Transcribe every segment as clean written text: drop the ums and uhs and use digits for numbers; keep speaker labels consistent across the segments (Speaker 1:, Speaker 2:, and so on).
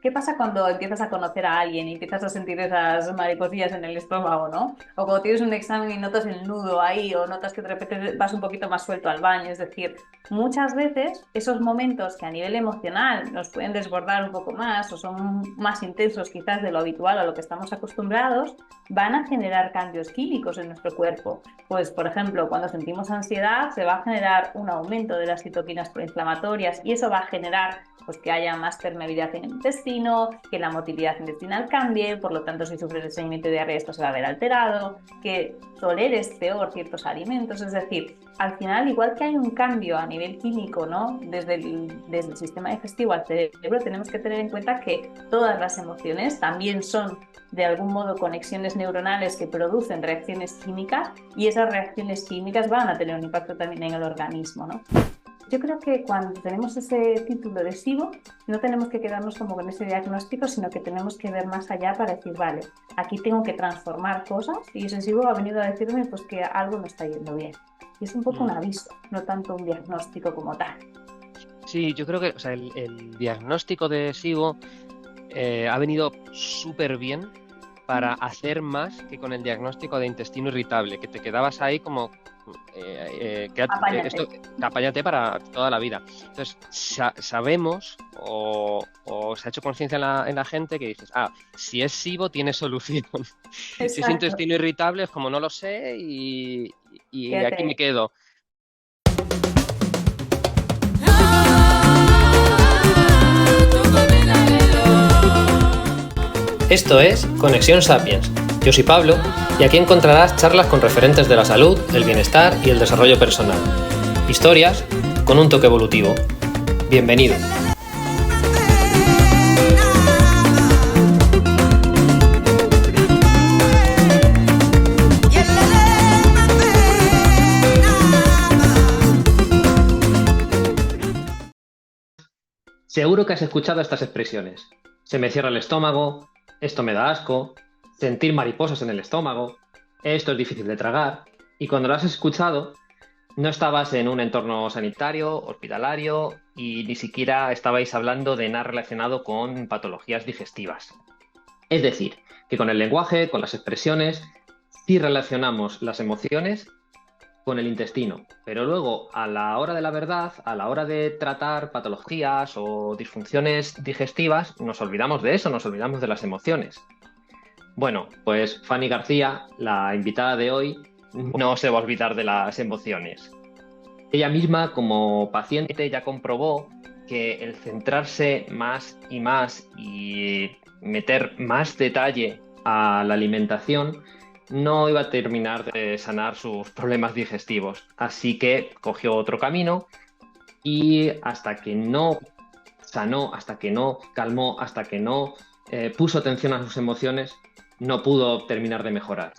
Speaker 1: ¿qué pasa cuando empiezas a conocer a alguien y empiezas a sentir esas mariposillas en el estómago, ¿no? O cuando tienes un examen y notas el nudo ahí, o notas que de repente vas un poquito más suelto al baño. Es decir, muchas veces esos momentos que a nivel emocional nos pueden desbordar un poco más o son más intensos quizás de lo habitual a lo que estamos acostumbrados, van a generar cambios químicos en nuestro cuerpo. Pues, por ejemplo, cuando sentimos ansiedad, se va a generar un aumento de las citoquinas proinflamatorias y eso va a generar pues, que haya más permeabilidad en el intestino, que la motilidad intestinal cambie, por lo tanto, si sufres de estreñimiento y diarrea, esto se va a ver alterado, que toleres peor ciertos alimentos. Es decir, al final, igual que hay un cambio a nivel químico, ¿no? Desde el sistema digestivo al cerebro, tenemos que tener en cuenta que todas las emociones también son de algún modo conexiones neuronales que producen reacciones químicas y esas reacciones químicas van a tener un impacto también en el organismo, ¿no? Yo creo que cuando tenemos ese título de SIBO, no tenemos que quedarnos como con ese diagnóstico, sino que tenemos que ver más allá para decir, vale, aquí tengo que transformar cosas y ese SIBO ha venido a decirme pues que algo no está yendo bien. Y es un poco un
Speaker 2: Mm.
Speaker 1: aviso, no tanto un diagnóstico como tal.
Speaker 2: Sí, yo creo que, o sea, el diagnóstico de SIBO ha venido súper bien para hacer más que con el diagnóstico de intestino irritable, que te quedabas ahí como,
Speaker 1: Apáñate.
Speaker 2: esto, apáñate para toda la vida. Entonces, sabemos o se ha hecho conciencia en la gente que dices, si es SIBO tiene solución. Si es
Speaker 1: Exacto.
Speaker 2: intestino irritable es como no lo sé y
Speaker 1: Quédate
Speaker 2: aquí me
Speaker 1: ahí.
Speaker 2: quedo.
Speaker 3: Esto es Conexión Sapiens. Yo soy Pablo y aquí encontrarás charlas con referentes de la salud, el bienestar y el desarrollo personal. Historias con un toque evolutivo. Bienvenido. Seguro que has escuchado estas expresiones. Se me cierra el estómago, esto me da asco, sentir mariposas en el estómago, esto es difícil de tragar. Y cuando lo has escuchado, no estabas en un entorno sanitario, hospitalario y ni siquiera estabais hablando de nada relacionado con patologías digestivas. Es decir, que con el lenguaje, con las expresiones, sí relacionamos las emociones con el intestino, pero luego a la hora de la verdad, a la hora de tratar patologías o disfunciones digestivas, nos olvidamos de eso, nos olvidamos de las emociones. Bueno, pues Fanny García, la invitada de hoy, no se va a olvidar de las emociones. Ella misma, como paciente, ya comprobó que el centrarse más y meter más detalle a la alimentación no iba a terminar de sanar sus problemas digestivos. Así que cogió otro camino y hasta que no sanó, hasta que no calmó, hasta que no puso atención a sus emociones, no pudo terminar de mejorar.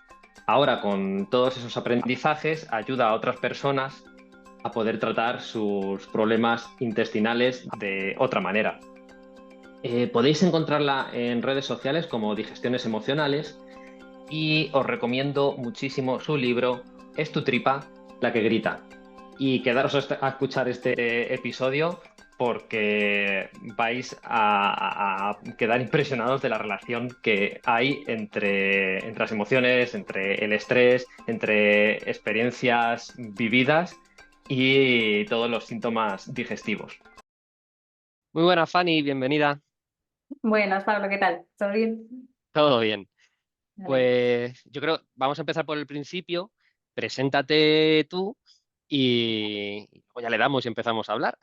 Speaker 3: Ahora, con todos esos aprendizajes, ayuda a otras personas a poder tratar sus problemas intestinales de otra manera. Podéis encontrarla en redes sociales como Digestiones Emocionales y os recomiendo muchísimo su libro Es tu tripa la que grita. Y quedaros a escuchar este episodio porque vais a quedar impresionados de la relación que hay entre las emociones, entre el estrés, entre experiencias vividas y todos los síntomas digestivos. Muy buena, Fanny, bienvenida.
Speaker 1: Buenas, Pablo, ¿qué tal? ¿Todo bien?
Speaker 2: Todo bien.
Speaker 1: Vale.
Speaker 2: Pues yo creo, vamos a empezar por el principio. Preséntate tú y luego ya le damos y empezamos a hablar.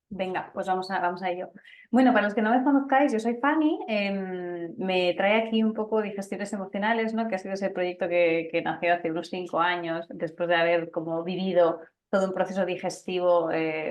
Speaker 1: Venga, pues vamos a ello. Bueno, para los que no me conozcáis, yo soy Fanny. Me trae aquí un poco digestiones emocionales, ¿no? Que ha sido ese proyecto que nació hace unos 5 años, después de haber como vivido todo un proceso digestivo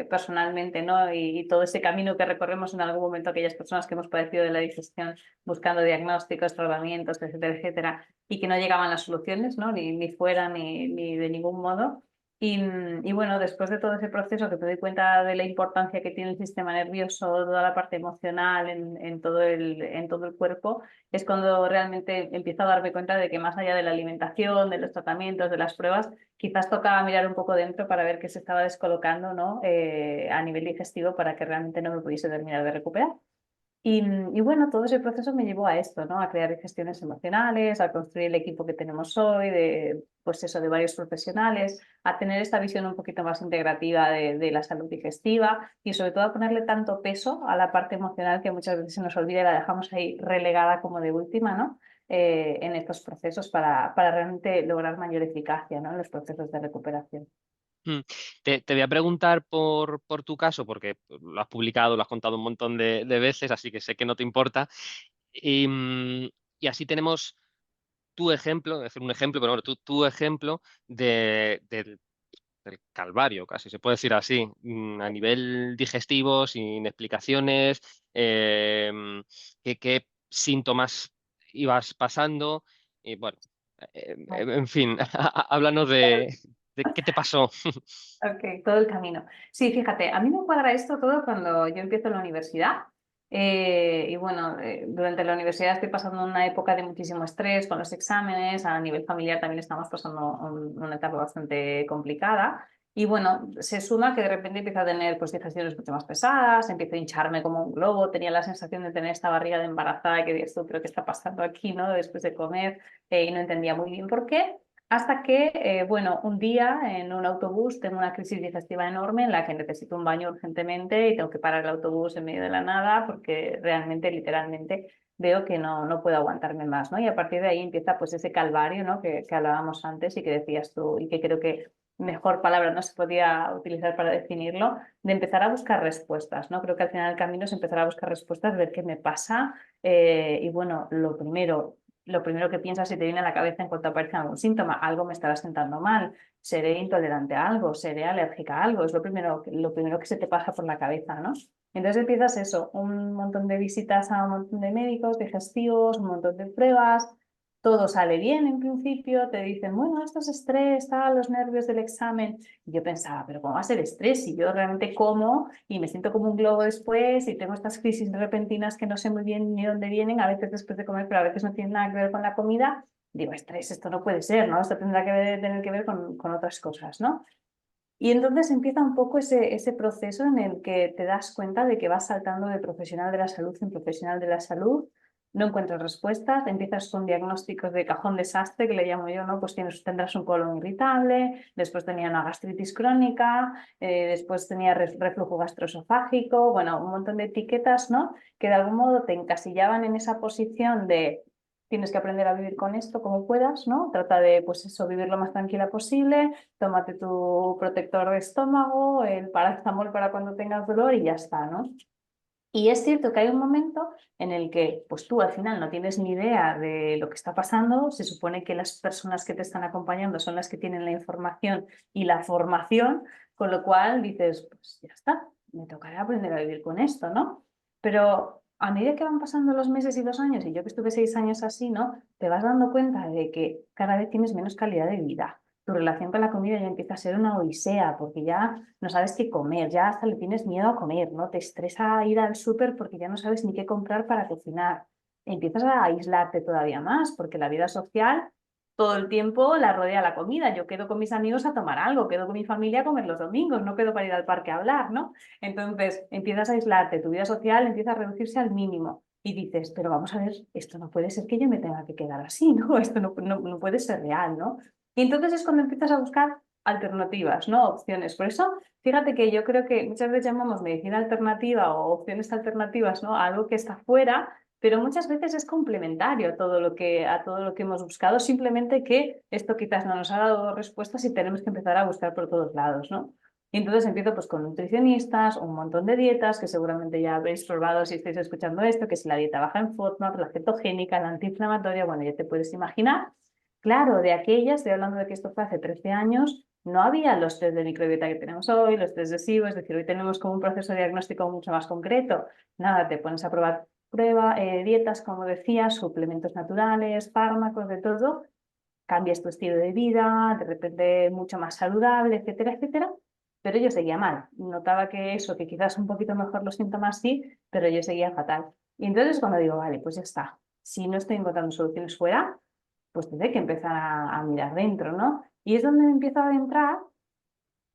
Speaker 1: personalmente, ¿no? Y todo ese camino que recorremos en algún momento aquellas personas que hemos padecido de la digestión, buscando diagnósticos, tratamientos, etcétera, etcétera, y que no llegaban las soluciones, ¿no? Ni fuera ni de ningún modo. Y bueno, después de todo ese proceso que me doy cuenta de la importancia que tiene el sistema nervioso, toda la parte emocional en todo el cuerpo, es cuando realmente empiezo a darme cuenta de que más allá de la alimentación, de los tratamientos, de las pruebas, quizás tocaba mirar un poco dentro para ver qué se estaba descolocando, ¿no? A nivel digestivo para que realmente no me pudiese terminar de recuperar. Y bueno, todo ese proceso me llevó a esto, ¿no? A crear gestiones emocionales, a construir el equipo que tenemos hoy, pues eso, de varios profesionales, a tener esta visión un poquito más integrativa de la salud digestiva y sobre todo a ponerle tanto peso a la parte emocional que muchas veces se nos olvida y la dejamos ahí relegada como de última, ¿no? En estos procesos para realmente lograr mayor eficacia, ¿no? En los procesos de recuperación.
Speaker 2: Mm. Te voy a preguntar por tu caso, porque lo has publicado, lo has contado un montón de veces, así que sé que no te importa. Y, y así tenemos tu ejemplo, es decir, un ejemplo, pero bueno, tu ejemplo del calvario, casi se puede decir así, a nivel digestivo, sin explicaciones, qué síntomas ibas pasando, y bueno, en fin, háblanos de qué te pasó.
Speaker 1: Ok, todo el camino. Sí, fíjate, a mí me cuadra esto todo cuando yo empiezo la universidad. Y bueno, durante la universidad estoy pasando una época de muchísimo estrés con los exámenes, a nivel familiar también estamos pasando una etapa bastante complicada. Y bueno, se suma que de repente empiezo a tener pues digestiones mucho más pesadas, empiezo a hincharme como un globo, tenía la sensación de tener esta barriga de embarazada que dices tú, pero ¿qué está pasando aquí, no? Después de comer, y no entendía muy bien por qué. Hasta que, bueno, un día en un autobús tengo una crisis digestiva enorme en la que necesito un baño urgentemente y tengo que parar el autobús en medio de la nada porque realmente, literalmente, veo que no puedo aguantarme más, ¿no? Y a partir de ahí empieza pues ese calvario, ¿no? Que hablábamos antes y que decías tú y que creo que mejor palabra no se podía utilizar para definirlo, de empezar a buscar respuestas, ¿no? Creo que al final el camino es empezar a buscar respuestas, ver qué me pasa y bueno, lo primero que piensas si te viene a la cabeza en cuanto aparece algún síntoma, algo me estará sentando mal, seré intolerante a algo, seré alérgica a algo, es lo primero que se te pasa por la cabeza, ¿no? Entonces empiezas eso, un montón de visitas a un montón de médicos, digestivos, un montón de pruebas, todo sale bien en principio, te dicen, bueno, esto es estrés, tal, los nervios del examen. Y yo pensaba, pero ¿cómo va a ser estrés? Si yo realmente como y me siento como un globo después y tengo estas crisis repentinas que no sé muy bien ni dónde vienen, a veces después de comer, pero a veces no tienen nada que ver con la comida, digo, estrés, esto no puede ser, ¿no? Esto tendrá tener que ver con otras cosas, ¿no? Y entonces empieza un poco ese proceso en el que te das cuenta de que vas saltando de profesional de la salud en profesional de la salud, no encuentras respuestas, empiezas con diagnósticos de cajón desastre, que le llamo yo, ¿no? Pues tendrás un colon irritable, después tenía una gastritis crónica, después tenía reflujo gastroesofágico, bueno, un montón de etiquetas, ¿no? Que de algún modo te encasillaban en esa posición de tienes que aprender a vivir con esto como puedas, ¿no? Trata de, pues eso, vivir lo más tranquila posible, tómate tu protector de estómago, el paracetamol para cuando tengas dolor y ya está, ¿no? Y es cierto que hay un momento en el que pues tú al final no tienes ni idea de lo que está pasando, se supone que las personas que te están acompañando son las que tienen la información y la formación, con lo cual dices, pues ya está, me tocará aprender a vivir con esto, ¿no? Pero a medida que van pasando los meses y los años, y yo que estuve 6 años así, ¿no? Te vas dando cuenta de que cada vez tienes menos calidad de vida. Tu relación con la comida ya empieza a ser una odisea, porque ya no sabes qué comer, ya hasta le tienes miedo a comer, ¿no? Te estresa ir al súper porque ya no sabes ni qué comprar para cocinar. Empiezas a aislarte todavía más, porque la vida social todo el tiempo la rodea la comida. Yo quedo con mis amigos a tomar algo, quedo con mi familia a comer los domingos, no quedo para ir al parque a hablar, ¿no? Entonces empiezas a aislarte, tu vida social empieza a reducirse al mínimo. Y dices, pero vamos a ver, esto no puede ser que yo me tenga que quedar así, ¿no? Esto no puede ser real, ¿no? Y entonces es cuando empiezas a buscar alternativas, ¿no? Opciones. Por eso, fíjate que yo creo que muchas veces llamamos medicina alternativa o opciones alternativas, ¿no? A algo que está fuera, pero muchas veces es complementario a todo lo que hemos buscado, simplemente que esto quizás no nos ha dado respuestas y tenemos que empezar a buscar por todos lados, ¿no? Y entonces empiezo pues con nutricionistas, un montón de dietas que seguramente ya habréis probado si estáis escuchando esto, que es la dieta baja en FODMAP, la cetogénica, la antiinflamatoria, bueno, ya te puedes imaginar. Claro, de aquellas, estoy hablando de que esto fue hace 13 años, no había los test de microbiota que tenemos hoy, los test de SIBO, es decir, hoy tenemos como un proceso diagnóstico mucho más concreto. Nada, te pones a probar dietas, como decía, suplementos naturales, fármacos, de todo, cambias tu estilo de vida, de repente mucho más saludable, etcétera, etcétera, pero yo seguía mal. Notaba que eso, que quizás un poquito mejor los síntomas sí, pero yo seguía fatal. Y entonces cuando digo, vale, pues ya está, si no estoy encontrando soluciones fuera, pues tendré que empezar a mirar dentro, ¿no? Y es donde me empiezo a adentrar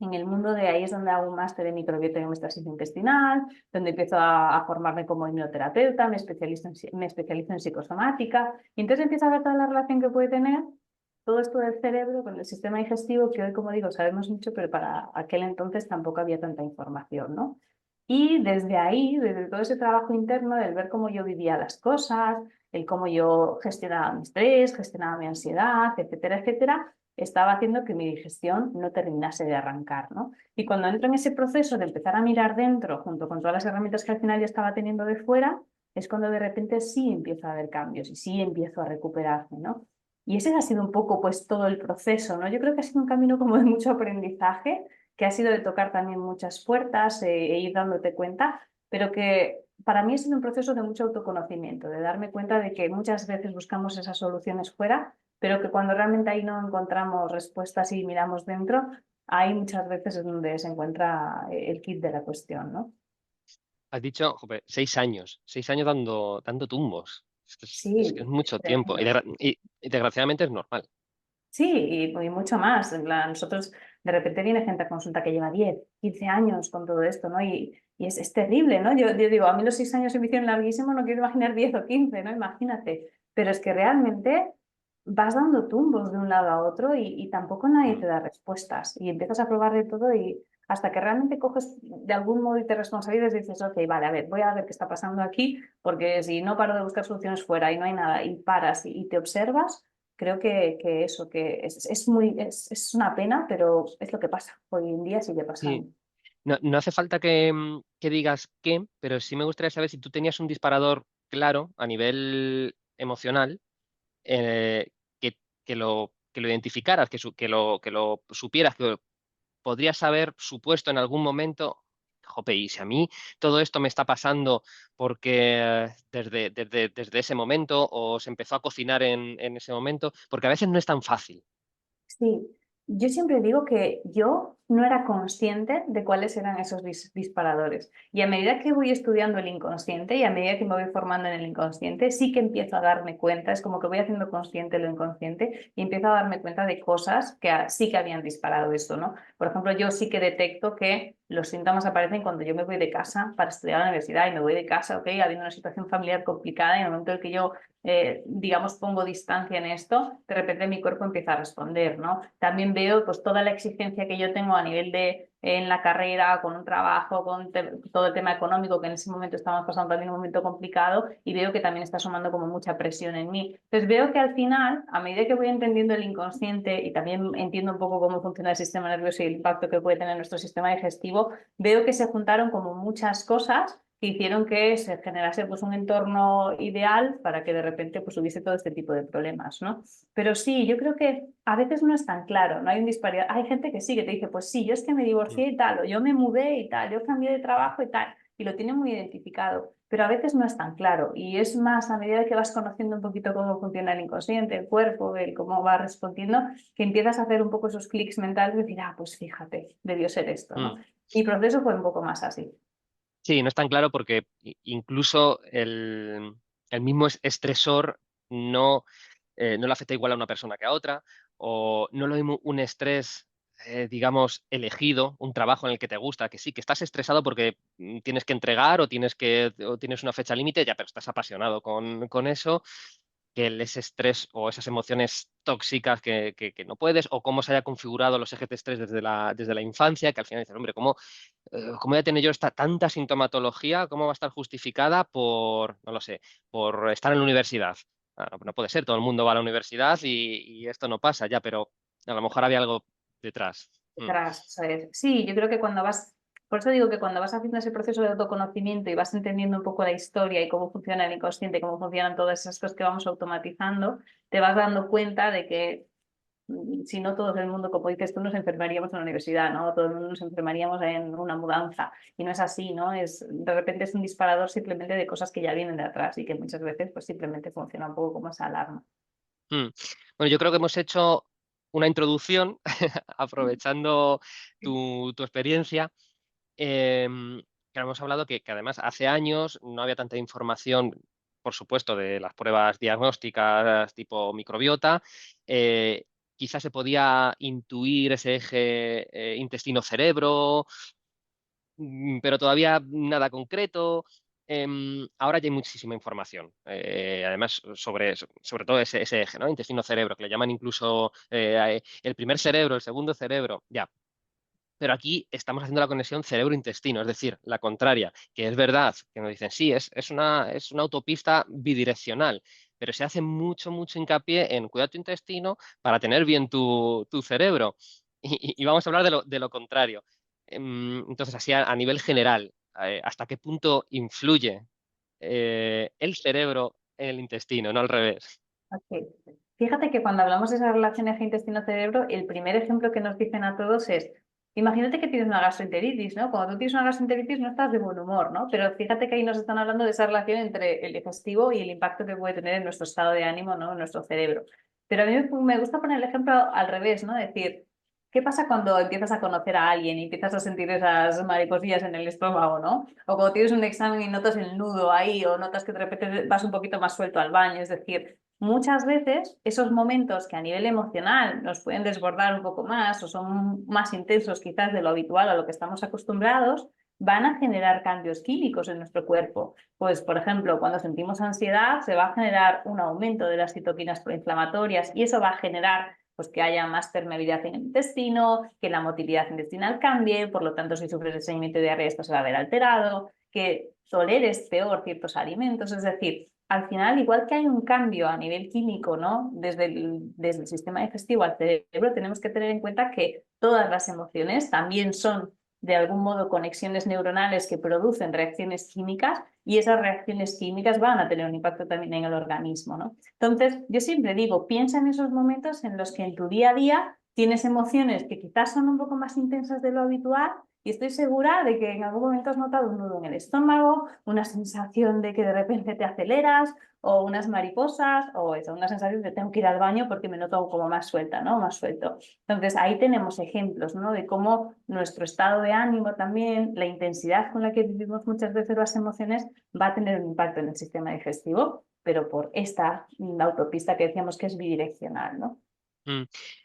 Speaker 1: En el mundo de ahí es donde hago un máster de microbiota y homeostasis intestinal, donde empiezo a formarme como inmunoterapeuta, me especializo en psicosomática, y entonces empiezo a ver toda la relación que puede tener todo esto del cerebro con el sistema digestivo, que hoy, como digo, sabemos mucho, pero para aquel entonces tampoco había tanta información, ¿no? Y desde ahí, desde todo ese trabajo interno, del ver cómo yo vivía las cosas, el cómo yo gestionaba mi estrés, gestionaba mi ansiedad, etcétera, etcétera, estaba haciendo que mi digestión no terminase de arrancar, ¿no? Y cuando entro en ese proceso de empezar a mirar dentro, junto con todas las herramientas que al final ya estaba teniendo de fuera, es cuando de repente sí empiezo a haber cambios y sí empiezo a recuperarme, ¿no? Y ese ha sido un poco pues todo el proceso, ¿no? Yo creo que ha sido un camino como de mucho aprendizaje, que ha sido de tocar también muchas puertas e ir dándote cuenta, pero que para mí ha sido un proceso de mucho autoconocimiento, de darme cuenta de que muchas veces buscamos esas soluciones fuera, pero que cuando realmente ahí no encontramos respuestas y miramos dentro, ahí muchas veces es donde se encuentra el kit de la cuestión, ¿no?
Speaker 2: Has dicho, jope, 6 años dando tumbos. Es que es
Speaker 1: Sí,
Speaker 2: mucho tiempo. Y,
Speaker 1: tremendo.
Speaker 2: y desgraciadamente es normal.
Speaker 1: Sí, y mucho más. En plan, nosotros de repente viene gente a consulta que lleva 10, 15 años con todo esto, ¿no? Y es terrible, ¿no? Yo digo, a mí los 6 años se me hicieron larguísimos, no quiero imaginar 10 o 15, ¿no? Imagínate. Pero es que realmente vas dando tumbos de un lado a otro y tampoco nadie
Speaker 2: Mm.
Speaker 1: te da respuestas. Y empiezas a probar de todo y hasta que realmente coges de algún modo y te responsabilizas y dices, ok, vale, a ver, voy a ver qué está pasando aquí, porque si no paro de buscar soluciones fuera y no hay nada y paras y te observas. Creo que eso, que es una pena, pero es lo que pasa. Hoy en día sigue
Speaker 2: Sí.
Speaker 1: pasando.
Speaker 2: No hace falta que digas qué, pero sí me gustaría saber si tú tenías un disparador claro a nivel emocional, eh, que lo identificaras, que lo supieras, que podrías haber supuesto en algún momento, jope, y si a mí todo esto me está pasando porque desde ese momento o se empezó a cocinar en ese momento, porque a veces no es tan fácil.
Speaker 1: Sí, yo siempre digo que yo no era consciente de cuáles eran esos disparadores. Y a medida que voy estudiando el inconsciente y a medida que me voy formando en el inconsciente, sí que empiezo a darme cuenta, es como que voy haciendo consciente lo inconsciente y empiezo a darme cuenta de cosas que sí que habían disparado esto, ¿no? Por ejemplo, yo sí que detecto que los síntomas aparecen cuando yo me voy de casa para estudiar a la universidad y me voy de casa, ok, habiendo una situación familiar complicada y en el momento en el que yo digamos, pongo distancia en esto, de repente mi cuerpo empieza a responder, ¿no? También veo pues toda la exigencia que yo tengo a nivel de en la carrera, con un trabajo, con todo el tema económico, que en ese momento estamos pasando también un momento complicado y veo que también está sumando como mucha presión en mí. Entonces veo que al final, a medida que voy entendiendo el inconsciente y también entiendo un poco cómo funciona el sistema nervioso y el impacto que puede tener nuestro sistema digestivo, veo que se juntaron como muchas cosas que hicieron que se generase pues, un entorno ideal para que de repente pues, hubiese todo este tipo de problemas, ¿no? Pero sí, yo creo que a veces no es tan claro, no hay un disparidad. Hay gente que sí, que te dice, pues sí, yo es que me
Speaker 2: Mm.
Speaker 1: divorcié y tal, o yo me mudé y tal, yo cambié de trabajo y tal, y lo tiene muy identificado, pero a veces no es tan claro. Y es más a medida que vas conociendo un poquito cómo funciona el inconsciente, el cuerpo, el cómo va respondiendo, que empiezas a hacer un poco esos clics mentales y decir, ah, pues fíjate, debió ser esto, ¿no?
Speaker 2: Mm.
Speaker 1: Mi proceso fue un poco más así.
Speaker 2: Sí, no es tan claro porque incluso el mismo estresor no le afecta igual a una persona que a otra, o no lo mismo un estrés, digamos, elegido, un trabajo en el que te gusta, que sí, que estás estresado porque tienes que entregar o tienes una fecha límite, ya, pero estás apasionado con eso, que ese estrés o esas emociones tóxicas que no puedes, o cómo se haya configurado los ejes de estrés desde la infancia, que al final dices, hombre, ¿cómo voy a tener yo tanta sintomatología? ¿Cómo va a estar justificada no lo sé, por estar en la universidad? No puede ser, todo el mundo va a la universidad y esto no pasa ya, pero a lo mejor había algo detrás. Mm.
Speaker 1: Detrás, ¿sabes? Sí, yo creo que cuando vas, por eso digo que cuando vas haciendo ese proceso de autoconocimiento y vas entendiendo un poco la historia y cómo funciona el inconsciente, cómo funcionan todas esas cosas que vamos automatizando, te vas dando cuenta de que si no todo el mundo, como dices tú, nos enfermaríamos en la universidad, ¿no? Todo el mundo nos enfermaríamos en una mudanza. Y no es así, ¿no? De repente es un disparador simplemente de cosas que ya vienen de atrás y que muchas veces pues simplemente funciona un poco como esa alarma.
Speaker 2: Mm. Bueno, yo creo que hemos hecho una introducción aprovechando tu experiencia. Que hemos hablado que además hace años no había tanta información, por supuesto, de las pruebas diagnósticas tipo microbiota. quizás se podía intuir ese eje intestino-cerebro, pero todavía nada concreto. Ahora ya hay muchísima información, además sobre todo ese eje, ¿no? Intestino-cerebro, que le llaman incluso el primer cerebro, el segundo cerebro, ya. Pero aquí estamos haciendo la conexión cerebro-intestino, es decir, la contraria, que es verdad, que nos dicen, sí, es una autopista bidireccional, pero se hace mucho, mucho hincapié en cuidar tu intestino para tener bien tu cerebro. Y vamos a hablar de lo contrario. Entonces, así a nivel general, ¿hasta qué punto influye el cerebro en el intestino, no al revés?
Speaker 1: Ok. Fíjate que cuando hablamos de esa relación eje intestino-cerebro, el primer ejemplo que nos dicen a todos es, imagínate que tienes una gastroenteritis, ¿no? Cuando tú tienes una gastroenteritis no estás de buen humor, ¿no? Pero fíjate que ahí nos están hablando de esa relación entre el digestivo y el impacto que puede tener en nuestro estado de ánimo, ¿no? En nuestro cerebro. Pero a mí me gusta poner el ejemplo al revés, ¿no? Decir, ¿qué pasa cuando empiezas a conocer a alguien y empiezas a sentir esas mariposillas en el estómago, ¿no? O cuando tienes un examen y notas el nudo ahí, o notas que de repente vas un poquito más suelto al baño, es decir, muchas veces esos momentos que a nivel emocional nos pueden desbordar un poco más o son más intensos quizás de lo habitual a lo que estamos acostumbrados, van a generar cambios químicos en nuestro cuerpo. Pues, por ejemplo, cuando sentimos ansiedad, se va a generar un aumento de las citoquinas proinflamatorias y eso va a generar pues, que haya más permeabilidad en el intestino, que la motilidad intestinal cambie, por lo tanto, si sufres de estreñimiento y diarrea, esto se va a ver alterado, que toleres peor ciertos alimentos, es decir, al final, igual que hay un cambio a nivel químico, ¿no? Desde el sistema digestivo al cerebro, tenemos que tener en cuenta que todas las emociones también son, de algún modo, conexiones neuronales que producen reacciones químicas y esas reacciones químicas van a tener un impacto también en el organismo, ¿no? Entonces, yo siempre digo, piensa en esos momentos en los que en tu día a día tienes emociones que quizás son un poco más intensas de lo habitual y estoy segura de que en algún momento has notado un nudo en el estómago, una sensación de que de repente te aceleras, o unas mariposas, o eso, una sensación de tengo que ir al baño porque me noto como más suelta, ¿no? Más suelto. Entonces ahí tenemos ejemplos, ¿no? De cómo nuestro estado de ánimo también, la intensidad con la que vivimos muchas veces las emociones, va a tener un impacto en el sistema digestivo, pero por esta autopista que decíamos que es bidireccional, ¿no?
Speaker 2: Mm.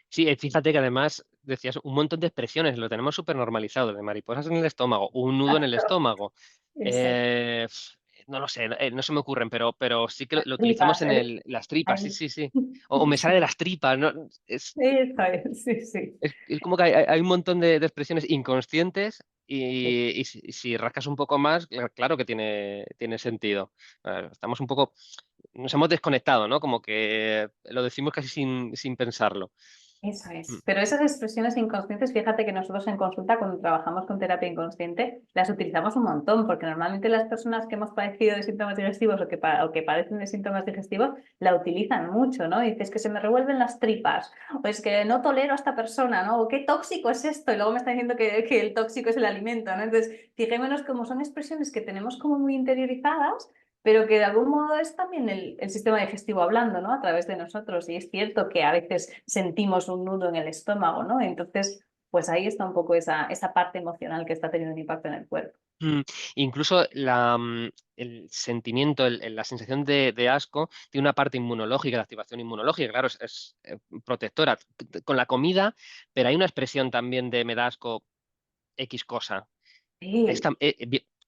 Speaker 2: Sí, fíjate que además decías un montón de expresiones, lo tenemos súper normalizado, de mariposas en el estómago, un nudo en el estómago.
Speaker 1: Exacto.
Speaker 2: Eh, no lo sé, no se me ocurren, pero sí que lo utilizamos
Speaker 1: Tripas,
Speaker 2: en
Speaker 1: ¿eh?
Speaker 2: las tripas, sí,
Speaker 1: Ahí.
Speaker 2: sí, sí. O me sale de las tripas, ¿no? Es,
Speaker 1: Eso es, sí, sí.
Speaker 2: es como que hay un montón de expresiones inconscientes y si rascas un poco más, claro que tiene sentido. Estamos un poco, nos hemos desconectado, ¿no? Como que lo decimos casi sin pensarlo.
Speaker 1: Eso
Speaker 2: Mm.
Speaker 1: es. Pero esas expresiones inconscientes, fíjate que nosotros en consulta, cuando trabajamos con terapia inconsciente, las utilizamos un montón, porque normalmente las personas que hemos padecido de síntomas digestivos o que padecen de síntomas digestivos, la utilizan mucho, ¿no? Y dices que se me revuelven las tripas, o es que no tolero a esta persona, ¿no? O qué tóxico es esto, y luego me está diciendo que el tóxico es el alimento, ¿no? Entonces, fijémonos cómo son expresiones que tenemos como muy interiorizadas pero que de algún modo es también el sistema digestivo hablando, ¿no? A través de nosotros. Y es cierto que a veces sentimos un nudo en el estómago, ¿no? Entonces, pues ahí está un poco esa parte emocional que está teniendo un impacto en el cuerpo.
Speaker 2: Mm, Incluso el sentimiento, la sensación de asco tiene una parte inmunológica, de activación inmunológica, claro, es protectora con la comida, pero hay una expresión también de me da asco X cosa.
Speaker 1: Sí.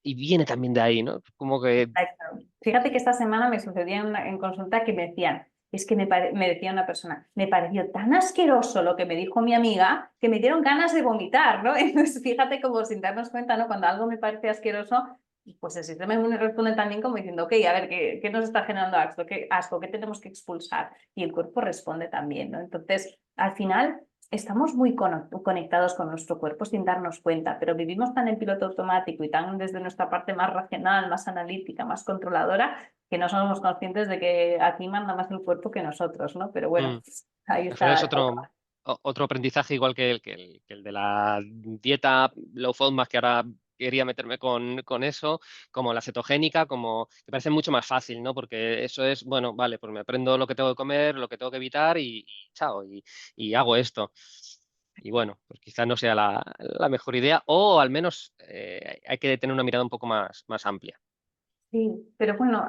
Speaker 2: Y viene también de ahí, ¿no? Como que
Speaker 1: Exacto. Fíjate que esta semana me sucedía en consulta que me decían, es que me decía una persona, me pareció tan asqueroso lo que me dijo mi amiga que me dieron ganas de vomitar, ¿no? Entonces, fíjate como sin darnos cuenta, ¿no? Cuando algo me parece asqueroso, pues el sistema inmune responde también como diciendo, ok, a ver, ¿qué nos está generando asco? ¿Qué tenemos que expulsar? Y el cuerpo responde también, ¿no? Entonces, al final estamos muy conectados con nuestro cuerpo sin darnos cuenta, pero vivimos tan en piloto automático y tan desde nuestra parte más racional, más analítica, más controladora, que no somos conscientes de que aquí manda más el cuerpo que nosotros, ¿no? Pero bueno,
Speaker 2: mm,
Speaker 1: ahí
Speaker 2: al final es
Speaker 1: está.
Speaker 2: otro aprendizaje igual que el de la dieta low FODMAP, que ahora quería meterme con eso, como la cetogénica, como me parece mucho más fácil, ¿no? Porque eso es, bueno, vale, pues me aprendo lo que tengo que comer, lo que tengo que evitar y chao, y hago esto. Y bueno, pues quizás no sea la mejor idea, o al menos hay que tener una mirada un poco más amplia.
Speaker 1: Sí, pero bueno,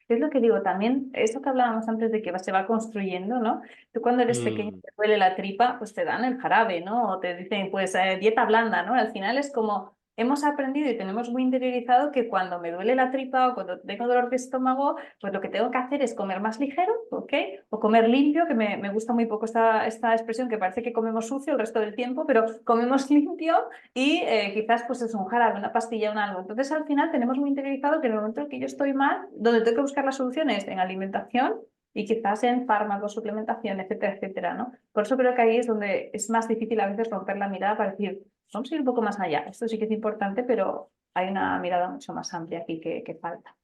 Speaker 1: Es lo que digo también, eso que hablábamos antes de que se va construyendo, ¿no? Tú cuando eres pequeño
Speaker 2: Mm,
Speaker 1: te duele la tripa, pues te dan el jarabe, ¿no? O te dicen, pues dieta blanda, ¿no? Al final es como hemos aprendido y tenemos muy interiorizado que cuando me duele la tripa o cuando tengo dolor de estómago, pues lo que tengo que hacer es comer más ligero, ¿ok? O comer limpio, que me gusta muy poco esta expresión que parece que comemos sucio el resto del tiempo, pero comemos limpio y quizás pues es un jarabe, una pastilla, un algo. Entonces al final tenemos muy interiorizado que en el momento en que yo estoy mal, donde tengo que buscar las soluciones en alimentación y quizás en fármacos, suplementación, etcétera, etcétera, ¿no? Por eso creo que ahí es donde es más difícil a veces romper la mirada para decir, vamos a ir un poco más allá. Esto sí que es importante, pero hay una mirada mucho más amplia aquí que falta.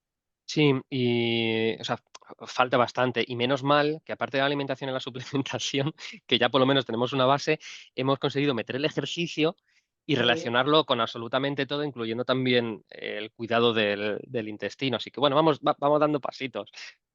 Speaker 2: sí, y o sea, falta bastante. Y menos mal que aparte de la alimentación y la suplementación, que ya por lo menos tenemos una base, hemos conseguido meter el ejercicio y
Speaker 1: Muy bien.
Speaker 2: relacionarlo con absolutamente todo, incluyendo también el cuidado del intestino. Así que bueno, vamos dando pasitos.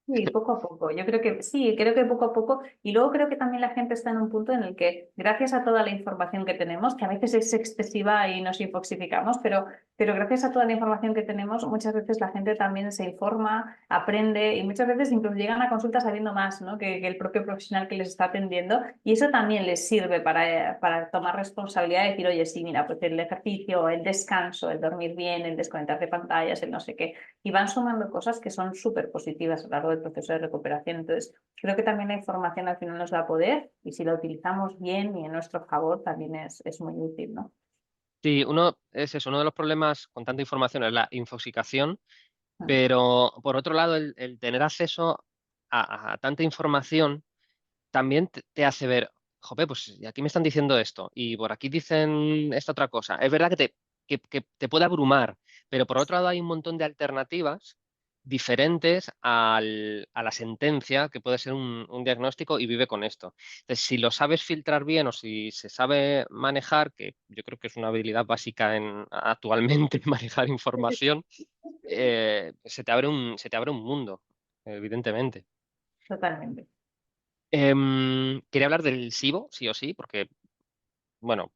Speaker 1: Sí, poco a poco. Yo creo que sí, creo que poco a poco. Y luego creo que también la gente está en un punto en el que, gracias a toda la información que tenemos, que a veces es excesiva y nos infoxificamos, pero gracias a toda la información que tenemos, muchas veces la gente también se informa, aprende y muchas veces incluso llegan a consulta sabiendo más, ¿no? que el propio profesional que les está atendiendo. Y eso también les sirve para tomar responsabilidad y decir, oye, sí, mira, pues el ejercicio, el descanso, el dormir bien, el desconectar de pantallas, el no sé qué y van sumando cosas que son súper positivas a lo largo del proceso de recuperación. Entonces, creo que también la información al final nos da poder y si la utilizamos bien y en nuestro favor también es muy útil, ¿no?
Speaker 2: Sí, uno de los problemas con tanta información es la infoxicación,
Speaker 1: Mm.
Speaker 2: pero por otro lado, el tener acceso a tanta información también te hace ver, jope, pues aquí me están diciendo esto y por aquí dicen esta otra cosa. Es verdad que te puede abrumar, pero por otro lado hay un montón de alternativas diferentes a la sentencia que puede ser un diagnóstico y vive con esto. Entonces, si lo sabes filtrar bien o si se sabe manejar, que yo creo que es una habilidad básica actualmente manejar información, se te abre un mundo, evidentemente.
Speaker 1: Totalmente.
Speaker 2: Quería hablar del SIBO, sí o sí, porque, bueno,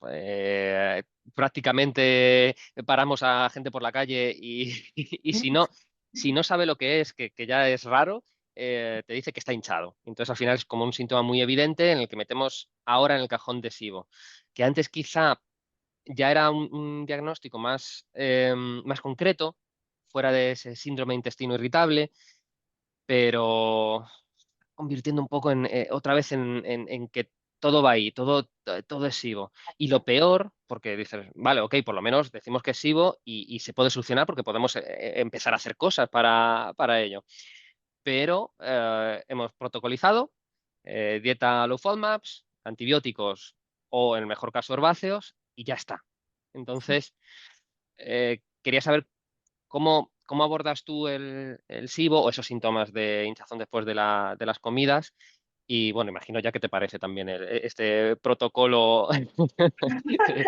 Speaker 2: prácticamente paramos a gente por la calle y, y si no sabe lo que es, que ya es raro, te dice que está hinchado. Entonces, al final es como un síntoma muy evidente en el que metemos ahora en el cajón de SIBO, que antes quizá ya era un diagnóstico más concreto, fuera de ese síndrome de intestino irritable, pero convirtiendo un poco otra vez en que todo va ahí, todo es SIBO. Y lo peor, porque dices, vale, ok, por lo menos decimos que es SIBO y se puede solucionar porque podemos empezar a hacer cosas para ello. Pero hemos protocolizado dieta low FODMAPs, antibióticos o en el mejor caso herbáceos y ya está. Entonces, quería saber cómo abordas tú el SIBO o esos síntomas de hinchazón después de las comidas. Y bueno, imagino ya que te parece también este protocolo.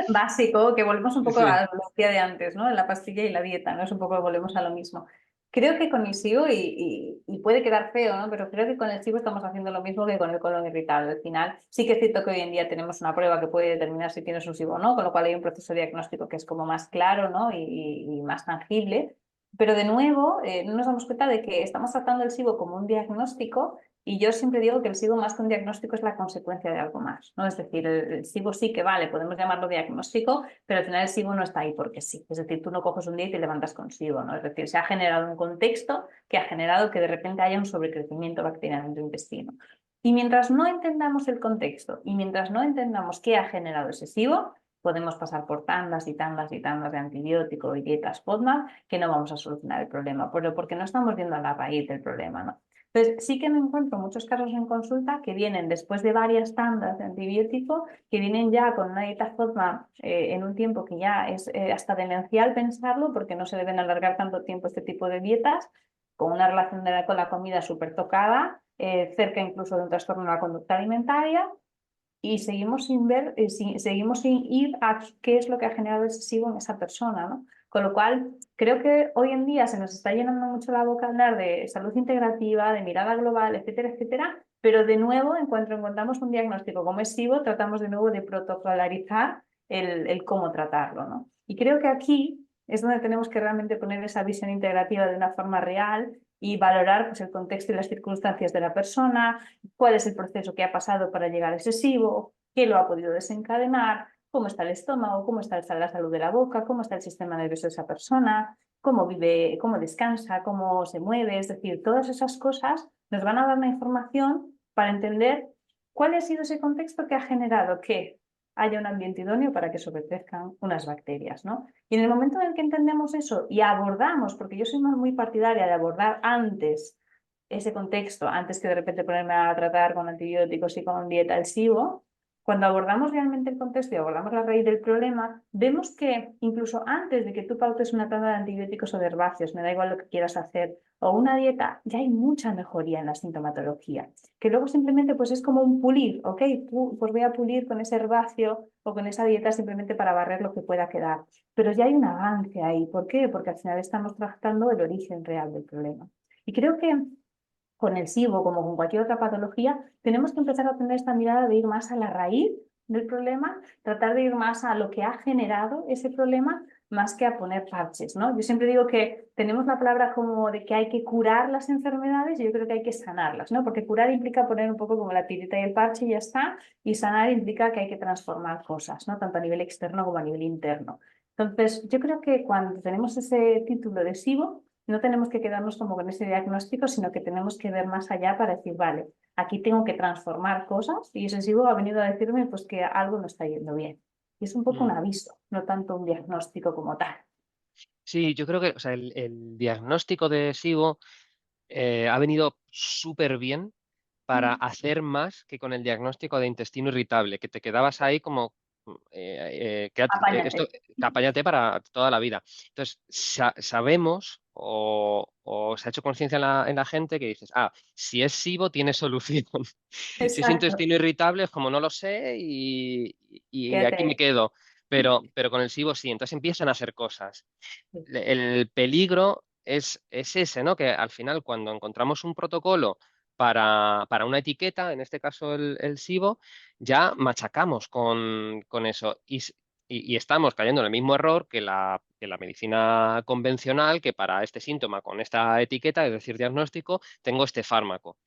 Speaker 1: Básico, que volvemos un poco
Speaker 2: Sí.
Speaker 1: a la velocidad de antes, ¿no? En la pastilla y la dieta, ¿no? Es un poco volvemos a lo mismo. Creo que con el SIBO, y puede quedar feo, ¿no? Pero creo que con el SIBO estamos haciendo lo mismo que con el colon irritable. Al final, sí que es cierto que hoy en día tenemos una prueba que puede determinar si tienes un SIBO o no, con lo cual hay un proceso diagnóstico que es como más claro, ¿no? Y más tangible. Pero de nuevo, no nos damos cuenta de que estamos tratando el SIBO como un diagnóstico y yo siempre digo que el SIBO más que un diagnóstico es la consecuencia de algo más, ¿no? Es decir, el SIBO sí que vale, podemos llamarlo diagnóstico, pero al final el SIBO no está ahí porque sí. Es decir, tú no coges un día y te levantas con SIBO, ¿no? Es decir, se ha generado un contexto que ha generado que de repente haya un sobrecrecimiento bacteriano en tu intestino. Y mientras no entendamos el contexto y mientras no entendamos qué ha generado ese SIBO, podemos pasar por tandas y tandas y tandas de antibiótico y dietas FODMAP que no vamos a solucionar el problema, pero porque no estamos viendo a la raíz del problema, ¿no? Entonces, sí que me encuentro muchos casos en consulta que vienen después de varias tandas de antibiótico, que vienen ya con una dieta FODMAP en un tiempo que ya es hasta demencial pensarlo, porque no se deben alargar tanto tiempo este tipo de dietas, con una relación con la comida súper tocada, cerca incluso de un trastorno de la conducta alimentaria, y seguimos sin ver, seguimos sin ir a qué es lo que ha generado ese SIBO en esa persona, ¿no? Con lo cual, creo que hoy en día se nos está llenando mucho la boca hablar de salud integrativa, de mirada global, etcétera, etcétera, pero de nuevo, en cuanto encontramos un diagnóstico como es SIBO, tratamos de nuevo de protocolarizar el cómo tratarlo, ¿no? Y creo que aquí es donde tenemos que realmente poner esa visión integrativa de una forma real y valorar pues, el contexto y las circunstancias de la persona, cuál es el proceso que ha pasado para llegar a ese SIBO, qué lo ha podido desencadenar, cómo está el estómago, cómo está la salud de la boca, cómo está el sistema nervioso de esa persona, cómo vive, cómo descansa, cómo se mueve, es decir, todas esas cosas nos van a dar una información para entender cuál ha sido ese contexto que ha generado que haya un ambiente idóneo para que sobrecrezcan unas bacterias, ¿no? Y en el momento en el que entendemos eso y abordamos, porque yo soy muy partidaria de abordar antes ese contexto, antes que de repente ponerme a tratar con antibióticos y con dieta el SIBO, cuando abordamos realmente el contexto y abordamos la raíz del problema, vemos que incluso antes de que tú pautes una tanda de antibióticos o de herbáceos, me da igual lo que quieras hacer, o una dieta, ya hay mucha mejoría en la sintomatología, que luego simplemente pues es como un pulir, ¿ok? Pues voy a pulir con ese herbáceo o con esa dieta simplemente para barrer lo que pueda quedar. Pero ya hay un avance ahí. ¿Por qué? Porque al final estamos tratando el origen real del problema. Y creo que con el SIBO, como con cualquier otra patología, tenemos que empezar a tener esta mirada de ir más a la raíz del problema, tratar de ir más a lo que ha generado ese problema, más que a poner parches, ¿no? Yo siempre digo que tenemos la palabra como de que hay que curar las enfermedades y yo creo que hay que sanarlas, ¿no? Porque curar implica poner un poco como la tirita y el parche y ya está, y sanar implica que hay que transformar cosas, ¿no? Tanto a nivel externo como a nivel interno. Entonces, yo creo que cuando tenemos ese título de SIBO, no tenemos que quedarnos como con ese diagnóstico, sino que tenemos que ver más allá para decir, vale, aquí tengo que transformar cosas y ese SIBO ha venido a decirme pues que algo no está yendo bien. Y es un poco un
Speaker 2: Mm.
Speaker 1: aviso, no tanto un diagnóstico como tal.
Speaker 2: Sí, yo creo que o sea, el diagnóstico de SIBO ha venido súper bien para hacer más que con el diagnóstico de intestino irritable, que te quedabas ahí como,
Speaker 1: Apáñate.
Speaker 2: esto, apáñate para toda la vida. Entonces, sabemos o se ha hecho conciencia en la gente que dices, si es SIBO tiene solución. Si es
Speaker 1: Exacto.
Speaker 2: intestino irritable es como no lo sé y
Speaker 1: Quédate
Speaker 2: aquí me
Speaker 1: ahí.
Speaker 2: quedo, pero con el SIBO sí, entonces empiezan a hacer cosas. El peligro es ese, ¿no? Que al final cuando encontramos un protocolo para una etiqueta, en este caso el SIBO, ya machacamos con eso y estamos cayendo en el mismo error que la medicina convencional, que para este síntoma con esta etiqueta, es decir, diagnóstico, tengo este fármaco.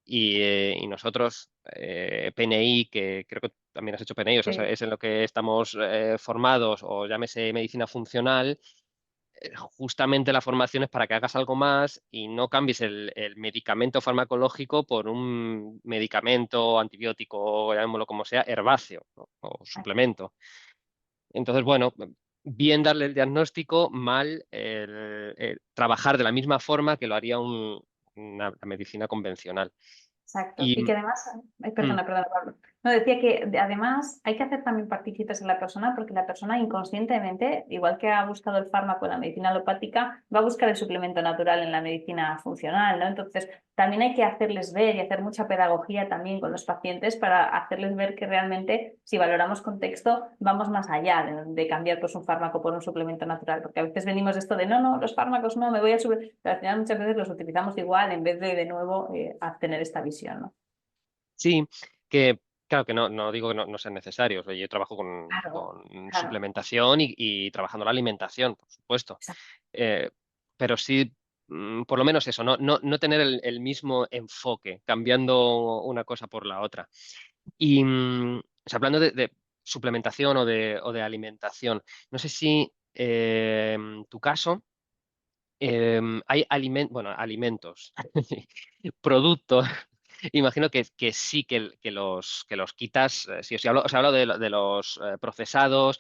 Speaker 2: Y nosotros, PNI, que creo que también has hecho PNI, o sea,
Speaker 1: Sí.
Speaker 2: es en lo que estamos formados, o llámese medicina funcional, justamente la formación es para que hagas algo más y no cambies el medicamento farmacológico por un medicamento antibiótico, llamémoslo como sea, herbáceo, ¿no? O suplemento. Entonces, bueno, bien darle el diagnóstico, mal trabajar de la misma forma que lo haría una medicina convencional.
Speaker 1: Exacto. Y
Speaker 2: Y
Speaker 1: que además, ay,
Speaker 2: mm,
Speaker 1: perdona, Pablo. No, decía que además hay que hacer también partícipes en la persona porque la persona inconscientemente, igual que ha buscado el fármaco en la medicina alopática, va a buscar el suplemento natural en la medicina funcional, ¿no? Entonces, también hay que hacerles ver y hacer mucha pedagogía también con los pacientes para hacerles ver que realmente, si valoramos contexto, vamos más allá de cambiar pues, un fármaco por un suplemento natural, porque a veces venimos de esto de no, los fármacos no, me voy a subir, pero al final muchas veces los utilizamos igual en vez de nuevo tener esta visión, ¿no?
Speaker 2: sí, que claro que no digo que no sean necesarios. Yo trabajo
Speaker 1: Claro,
Speaker 2: con
Speaker 1: claro.
Speaker 2: suplementación y trabajando la alimentación, por supuesto.
Speaker 1: Exacto.
Speaker 2: Eh, pero sí, por lo menos eso, no tener el mismo enfoque, cambiando una cosa por la otra. Y o sea, hablando de suplementación o de alimentación, no sé si en tu caso hay bueno, alimentos, productos. Imagino que sí que los quitas. Sí, os hablo de los procesados.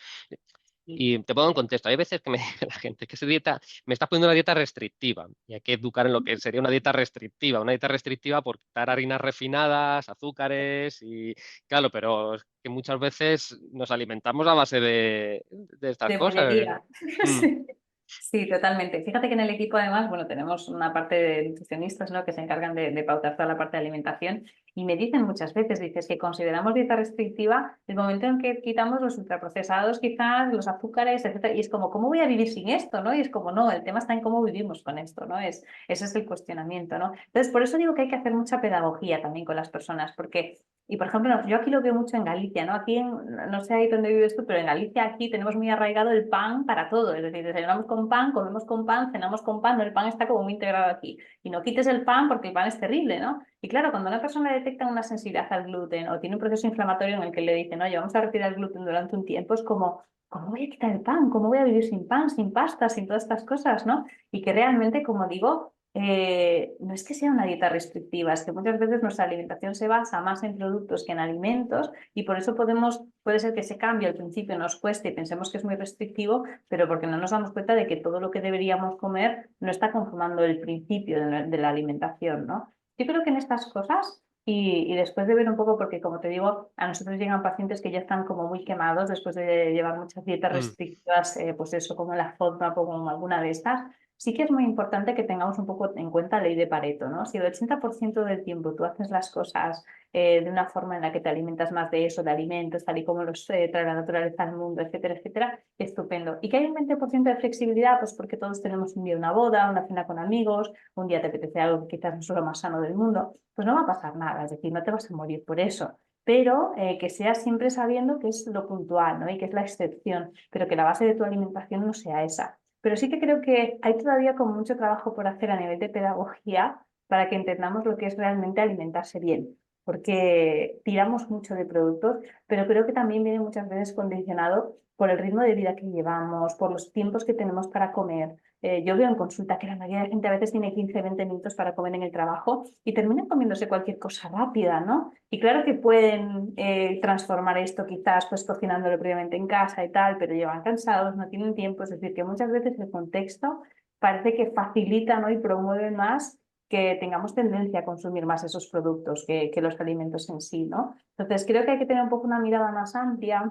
Speaker 2: Y te pongo en contexto. Hay veces que me dice la gente que esa dieta, me estás poniendo una dieta restrictiva. Y hay que educar en lo que sería una dieta restrictiva. Una dieta restrictiva por quitar harinas refinadas, azúcares y claro, pero es que muchas veces nos alimentamos a base de estas
Speaker 1: De
Speaker 2: cosas.
Speaker 1: bulería.
Speaker 2: Mm,
Speaker 1: Sí. Sí, totalmente. Fíjate que en el equipo además, bueno, tenemos una parte de nutricionistas, ¿no? Que se encargan de pautar toda la parte de alimentación Y me dicen muchas veces, dices que consideramos dieta restrictiva el momento en que quitamos los ultraprocesados, quizás, los azúcares, etcétera. Y es como, ¿cómo voy a vivir sin esto, no? Y es como, no, el tema está en cómo vivimos con esto, ¿no? Ese es el cuestionamiento, ¿no? Entonces, por eso digo que hay que hacer mucha pedagogía también con las personas, porque y por ejemplo, yo aquí lo veo mucho en Galicia, ¿no? Aquí, no sé ahí dónde vives tú, pero en Galicia aquí tenemos muy arraigado el pan para todo. Es decir, desayunamos con pan, comemos con pan, cenamos con pan, ¿no? El pan está como muy integrado aquí. Y no quites el pan porque el pan es terrible, ¿no? Y claro, cuando una persona detecta una sensibilidad al gluten o tiene un proceso inflamatorio en el que le dicen, oye, vamos a retirar el gluten durante un tiempo, es como, ¿cómo voy a quitar el pan? ¿Cómo voy a vivir sin pan, sin pasta, sin todas estas cosas, ¿no? Y que realmente, como digo, no es que sea una dieta restrictiva, es que muchas veces nuestra alimentación se basa más en productos que en alimentos y por eso puede ser que ese cambio al principio nos cueste y pensemos que es muy restrictivo, pero porque no nos damos cuenta de que todo lo que deberíamos comer no está conformando el principio de la alimentación, ¿no? Yo creo que en estas cosas y después de ver un poco, porque como te digo, a nosotros llegan pacientes que ya están como muy quemados después de llevar muchas dietas
Speaker 2: Mm,
Speaker 1: restrictivas, pues eso, como la FODMAP o como alguna de estas. Sí que es muy importante que tengamos un poco en cuenta la ley de Pareto, ¿no? Si el 80% del tiempo tú haces las cosas de una forma en la que te alimentas más de eso, de alimentos, tal y como los trae la naturaleza al mundo, etcétera, etcétera, estupendo. ¿Y que hay un 20% de flexibilidad? Pues porque todos tenemos un día una boda, una cena con amigos, un día te apetece algo que quizás no es lo más sano del mundo, pues no va a pasar nada, es decir, no te vas a morir por eso. Pero que seas siempre sabiendo que es lo puntual, ¿no? Y que es la excepción, pero que la base de tu alimentación no sea esa. Pero sí que creo que hay todavía como mucho trabajo por hacer a nivel de pedagogía para que entendamos lo que es realmente alimentarse bien, porque tiramos mucho de productos, pero creo que también viene muchas veces condicionado por el ritmo de vida que llevamos, por los tiempos que tenemos para comer. Yo veo en consulta que la mayoría de la gente a veces tiene 15, 20 minutos para comer en el trabajo y termina comiéndose cualquier cosa rápida, ¿no? Y claro que pueden transformar esto quizás pues cocinándolo previamente en casa y tal, pero llevan cansados, no tienen tiempo, es decir, que muchas veces el contexto parece que facilita, ¿no? Y promueve más que tengamos tendencia a consumir más esos productos que los alimentos en sí, ¿no? Entonces creo que hay que tener un poco una mirada más amplia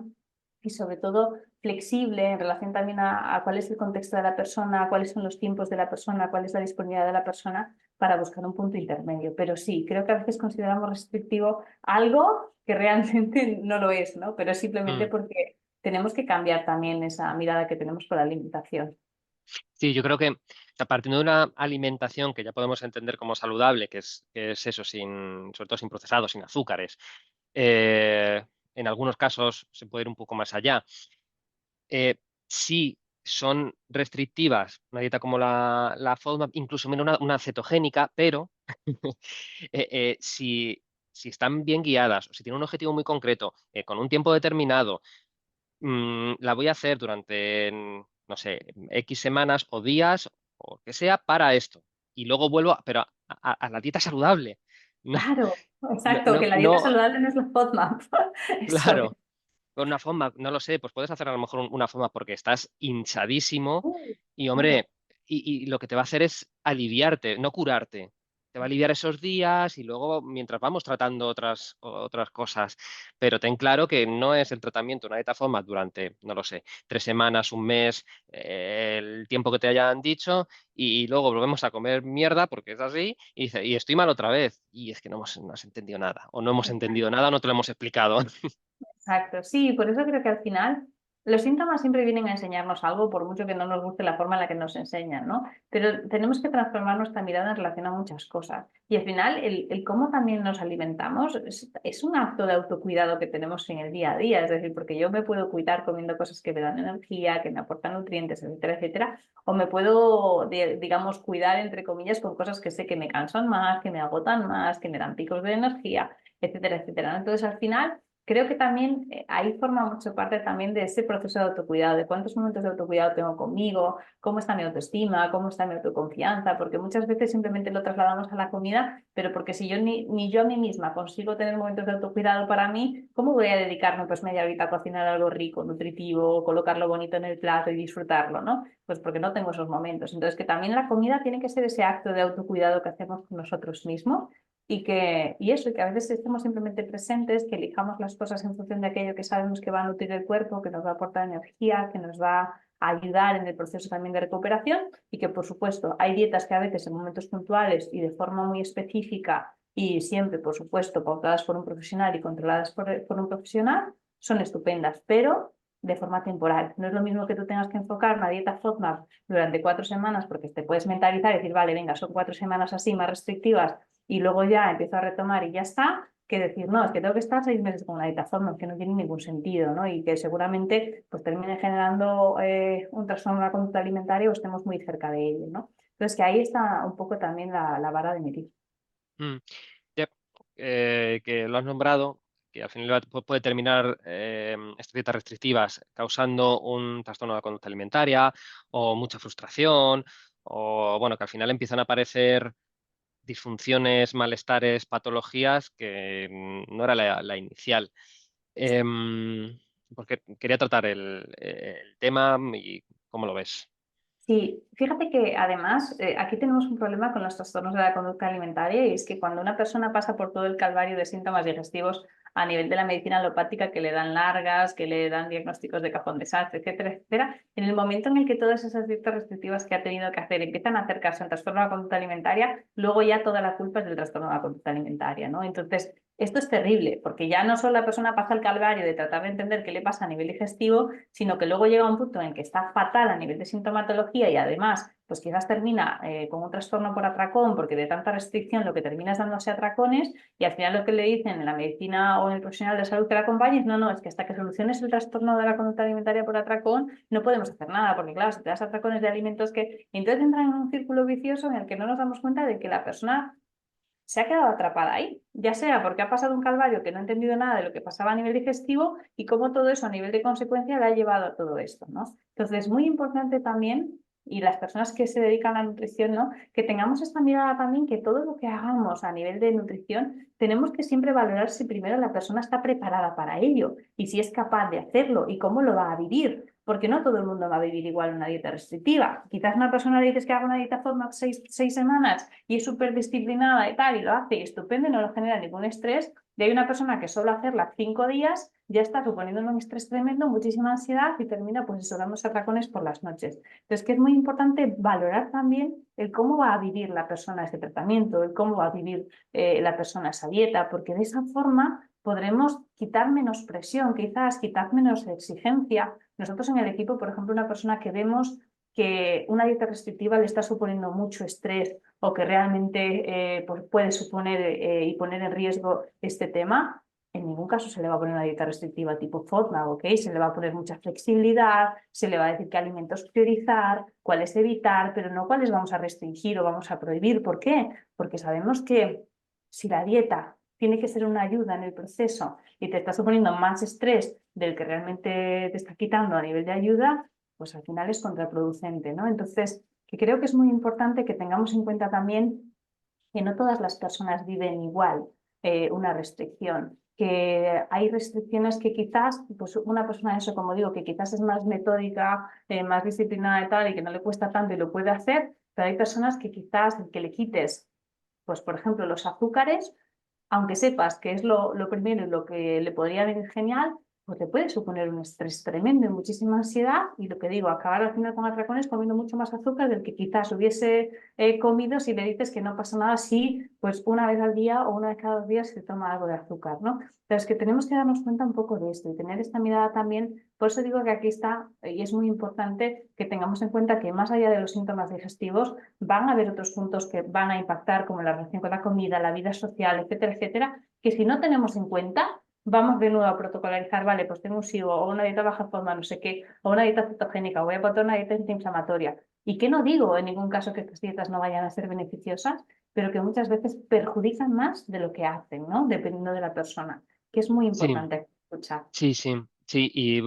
Speaker 1: y sobre todo flexible en relación también a cuál es el contexto de la persona, cuáles son los tiempos de la persona, cuál es la disponibilidad de la persona para buscar un punto intermedio. Pero sí, creo que a veces consideramos restrictivo algo que realmente no lo es, ¿no? Pero simplemente
Speaker 2: mm.
Speaker 1: porque tenemos que cambiar también esa mirada que tenemos por la alimentación.
Speaker 2: Sí, yo creo que partiendo de una alimentación que ya podemos entender como saludable, que es eso, sobre todo sin procesados, sin azúcares, eh, en algunos casos se puede ir un poco más allá. Si son restrictivas, una dieta como la FODMAP, incluso menos una cetogénica, pero si están bien guiadas o si tienen un objetivo muy concreto, con un tiempo determinado, la voy a hacer durante, no sé, X semanas o días o que sea para esto. Y luego vuelvo, pero a la dieta saludable. No,
Speaker 1: Claro,
Speaker 2: no,
Speaker 1: exacto,
Speaker 2: no,
Speaker 1: que la dieta
Speaker 2: no,
Speaker 1: saludable no es la FODMAP. Eso es.
Speaker 2: claro. Con una forma, no lo sé, pues puedes hacer a lo mejor una forma porque estás hinchadísimo y,
Speaker 1: Claro.
Speaker 2: hombre, y lo que te va a hacer es aliviarte, no curarte. Te va a aliviar esos días y luego mientras vamos tratando otras cosas. Pero ten claro que no es el tratamiento, una dieta forma durante, no lo sé, 3 semanas, un mes, el tiempo que te hayan dicho y luego volvemos a comer mierda porque es así y dice, y estoy mal otra vez. Y es que no has entendido nada o no hemos entendido nada, no te lo hemos explicado.
Speaker 1: Exacto, sí, por eso creo que al final los síntomas siempre vienen a enseñarnos algo, por mucho que no nos guste la forma en la que nos enseñan, ¿no? Pero tenemos que transformar nuestra mirada en relación a muchas cosas. Y al final, el cómo también nos alimentamos es un acto de autocuidado que tenemos en el día a día. Es decir, porque yo me puedo cuidar comiendo cosas que me dan energía, que me aportan nutrientes, etcétera, etcétera. O me puedo, digamos, cuidar, entre comillas, con cosas que sé que me cansan más, que me agotan más, que me dan picos de energía, etcétera, etcétera, ¿no? Entonces, al final creo que también ahí forma mucho parte también de ese proceso de autocuidado, de cuántos momentos de autocuidado tengo conmigo, cómo está mi autoestima, cómo está mi autoconfianza, porque muchas veces simplemente lo trasladamos a la comida, pero porque si yo ni yo a mí misma consigo tener momentos de autocuidado para mí, ¿cómo voy a dedicarme pues media horita a cocinar algo rico, nutritivo, colocarlo bonito en el plato y disfrutarlo, ¿no? Pues porque no tengo esos momentos. Entonces que también la comida tiene que ser ese acto de autocuidado que hacemos con nosotros mismos y eso, y que a veces estemos simplemente presentes, que elijamos las cosas en función de aquello que sabemos que va a nutrir el cuerpo, que nos va a aportar energía, que nos va a ayudar en el proceso también de recuperación y que, por supuesto, hay dietas que a veces en momentos puntuales y de forma muy específica y siempre, por supuesto, pautadas por un profesional y controladas por un profesional, son estupendas, pero de forma temporal. No es lo mismo que tú tengas que enfocar una dieta FODMAP durante 4 semanas porque te puedes mentalizar y decir, vale, venga, son 4 semanas así más restrictivas y luego ya empiezo a retomar y ya está, que decir, no, es que tengo que estar 6 meses con una dieta FODMAP, que no tiene ningún sentido, ¿no? Y que seguramente pues termine generando un trastorno de la conducta alimentaria o estemos muy cerca de ello, ¿no? Entonces que ahí está un poco también la vara de medir.
Speaker 2: Mm. Ya, que lo has nombrado, que al final puede terminar estas dietas restrictivas causando un trastorno de la conducta alimentaria o mucha frustración, o bueno, que al final empiezan a aparecer disfunciones, malestares, patologías que no era la inicial. Porque quería tratar el tema y cómo lo ves.
Speaker 1: Sí, fíjate que además aquí tenemos un problema con los trastornos de la conducta alimentaria y es que cuando una persona pasa por todo el calvario de síntomas digestivos a nivel de la medicina alopática que le dan largas, que le dan diagnósticos de cajón desastre, etcétera, etcétera, en el momento en el que todas esas dietas restrictivas que ha tenido que hacer empiezan a acercarse al trastorno de la conducta alimentaria, luego ya toda la culpa es del trastorno de la conducta alimentaria, ¿no? Entonces, esto es terrible, porque ya no solo la persona pasa el calvario de tratar de entender qué le pasa a nivel digestivo, sino que luego llega un punto en el que está fatal a nivel de sintomatología y además, pues quizás termina con un trastorno por atracón, porque de tanta restricción lo que termina es dándose atracones y al final lo que le dicen en la medicina o en el profesional de salud que la acompañe es no, no, es que hasta que soluciones el trastorno de la conducta alimentaria por atracón no podemos hacer nada, porque claro, si te das atracones de alimentos que... Entonces entran en un círculo vicioso en el que no nos damos cuenta de que la persona se ha quedado atrapada ahí, ya sea porque ha pasado un calvario que no ha entendido nada de lo que pasaba a nivel digestivo y cómo todo eso a nivel de consecuencia le ha llevado a todo esto, ¿no? Entonces, es muy importante también, y las personas que se dedican a la nutrición, ¿no? Que tengamos esta mirada también que todo lo que hagamos a nivel de nutrición, tenemos que siempre valorar si primero la persona está preparada para ello y si es capaz de hacerlo y cómo lo va a vivir. Porque no todo el mundo va a vivir igual una dieta restrictiva. Quizás una persona le dices que haga una dieta FODMAP 6 semanas y es súper disciplinada y tal, y lo hace estupendo y no le genera ningún estrés. Y hay una persona que solo hacerla 5 días ya está suponiendo un estrés tremendo, muchísima ansiedad y termina pues eso, dándose atracones por las noches. Entonces, que es muy importante valorar también el cómo va a vivir la persona este tratamiento, el cómo va a vivir la persona esa dieta, porque de esa forma podremos quitar menos presión, quizás quitar menos exigencia. Nosotros en el equipo, por ejemplo, una persona que vemos que una dieta restrictiva le está suponiendo mucho estrés o que realmente pues puede suponer y poner en riesgo este tema, en ningún caso se le va a poner una dieta restrictiva tipo FODMAP, ¿ok? Se le va a poner mucha flexibilidad, se le va a decir qué alimentos priorizar, cuáles evitar, pero no cuáles vamos a restringir o vamos a prohibir. ¿Por qué? Porque sabemos que si la dieta tiene que ser una ayuda en el proceso y te está suponiendo más estrés del que realmente te está quitando a nivel de ayuda, pues al final es contraproducente, ¿no? Entonces, que creo que es muy importante que tengamos en cuenta también que no todas las personas viven igual una restricción, que hay restricciones que quizás, pues una persona, eso como digo, que quizás es más metódica, más disciplinada y tal, y que no le cuesta tanto y lo puede hacer, pero hay personas que quizás que le quites, pues por ejemplo, los azúcares, aunque sepas que es lo primero y lo que le podría venir genial, pues le puede suponer un estrés tremendo y muchísima ansiedad. Y lo que digo, acabar al final con atracones comiendo mucho más azúcar del que quizás hubiese comido si le dices que no pasa nada si pues una vez al día o una vez cada 2 días se toma algo de azúcar, ¿no? Pero es que tenemos que darnos cuenta un poco de esto y tener esta mirada también. Por eso digo que aquí está, y es muy importante que tengamos en cuenta que más allá de los síntomas digestivos, van a haber otros puntos que van a impactar, como la relación con la comida, la vida social, etcétera, etcétera, que si no tenemos en cuenta, vamos de nuevo a protocolarizar, vale, pues tengo un SIBO o una dieta baja forma, no sé qué, o una dieta cetogénica, o voy a poner una dieta antiinflamatoria. Y que no digo en ningún caso que estas dietas no vayan a ser beneficiosas, pero que muchas veces perjudican más de lo que hacen, ¿no? Dependiendo de la persona, que es muy
Speaker 2: Sí,
Speaker 1: importante escuchar.
Speaker 2: sí, sí, sí,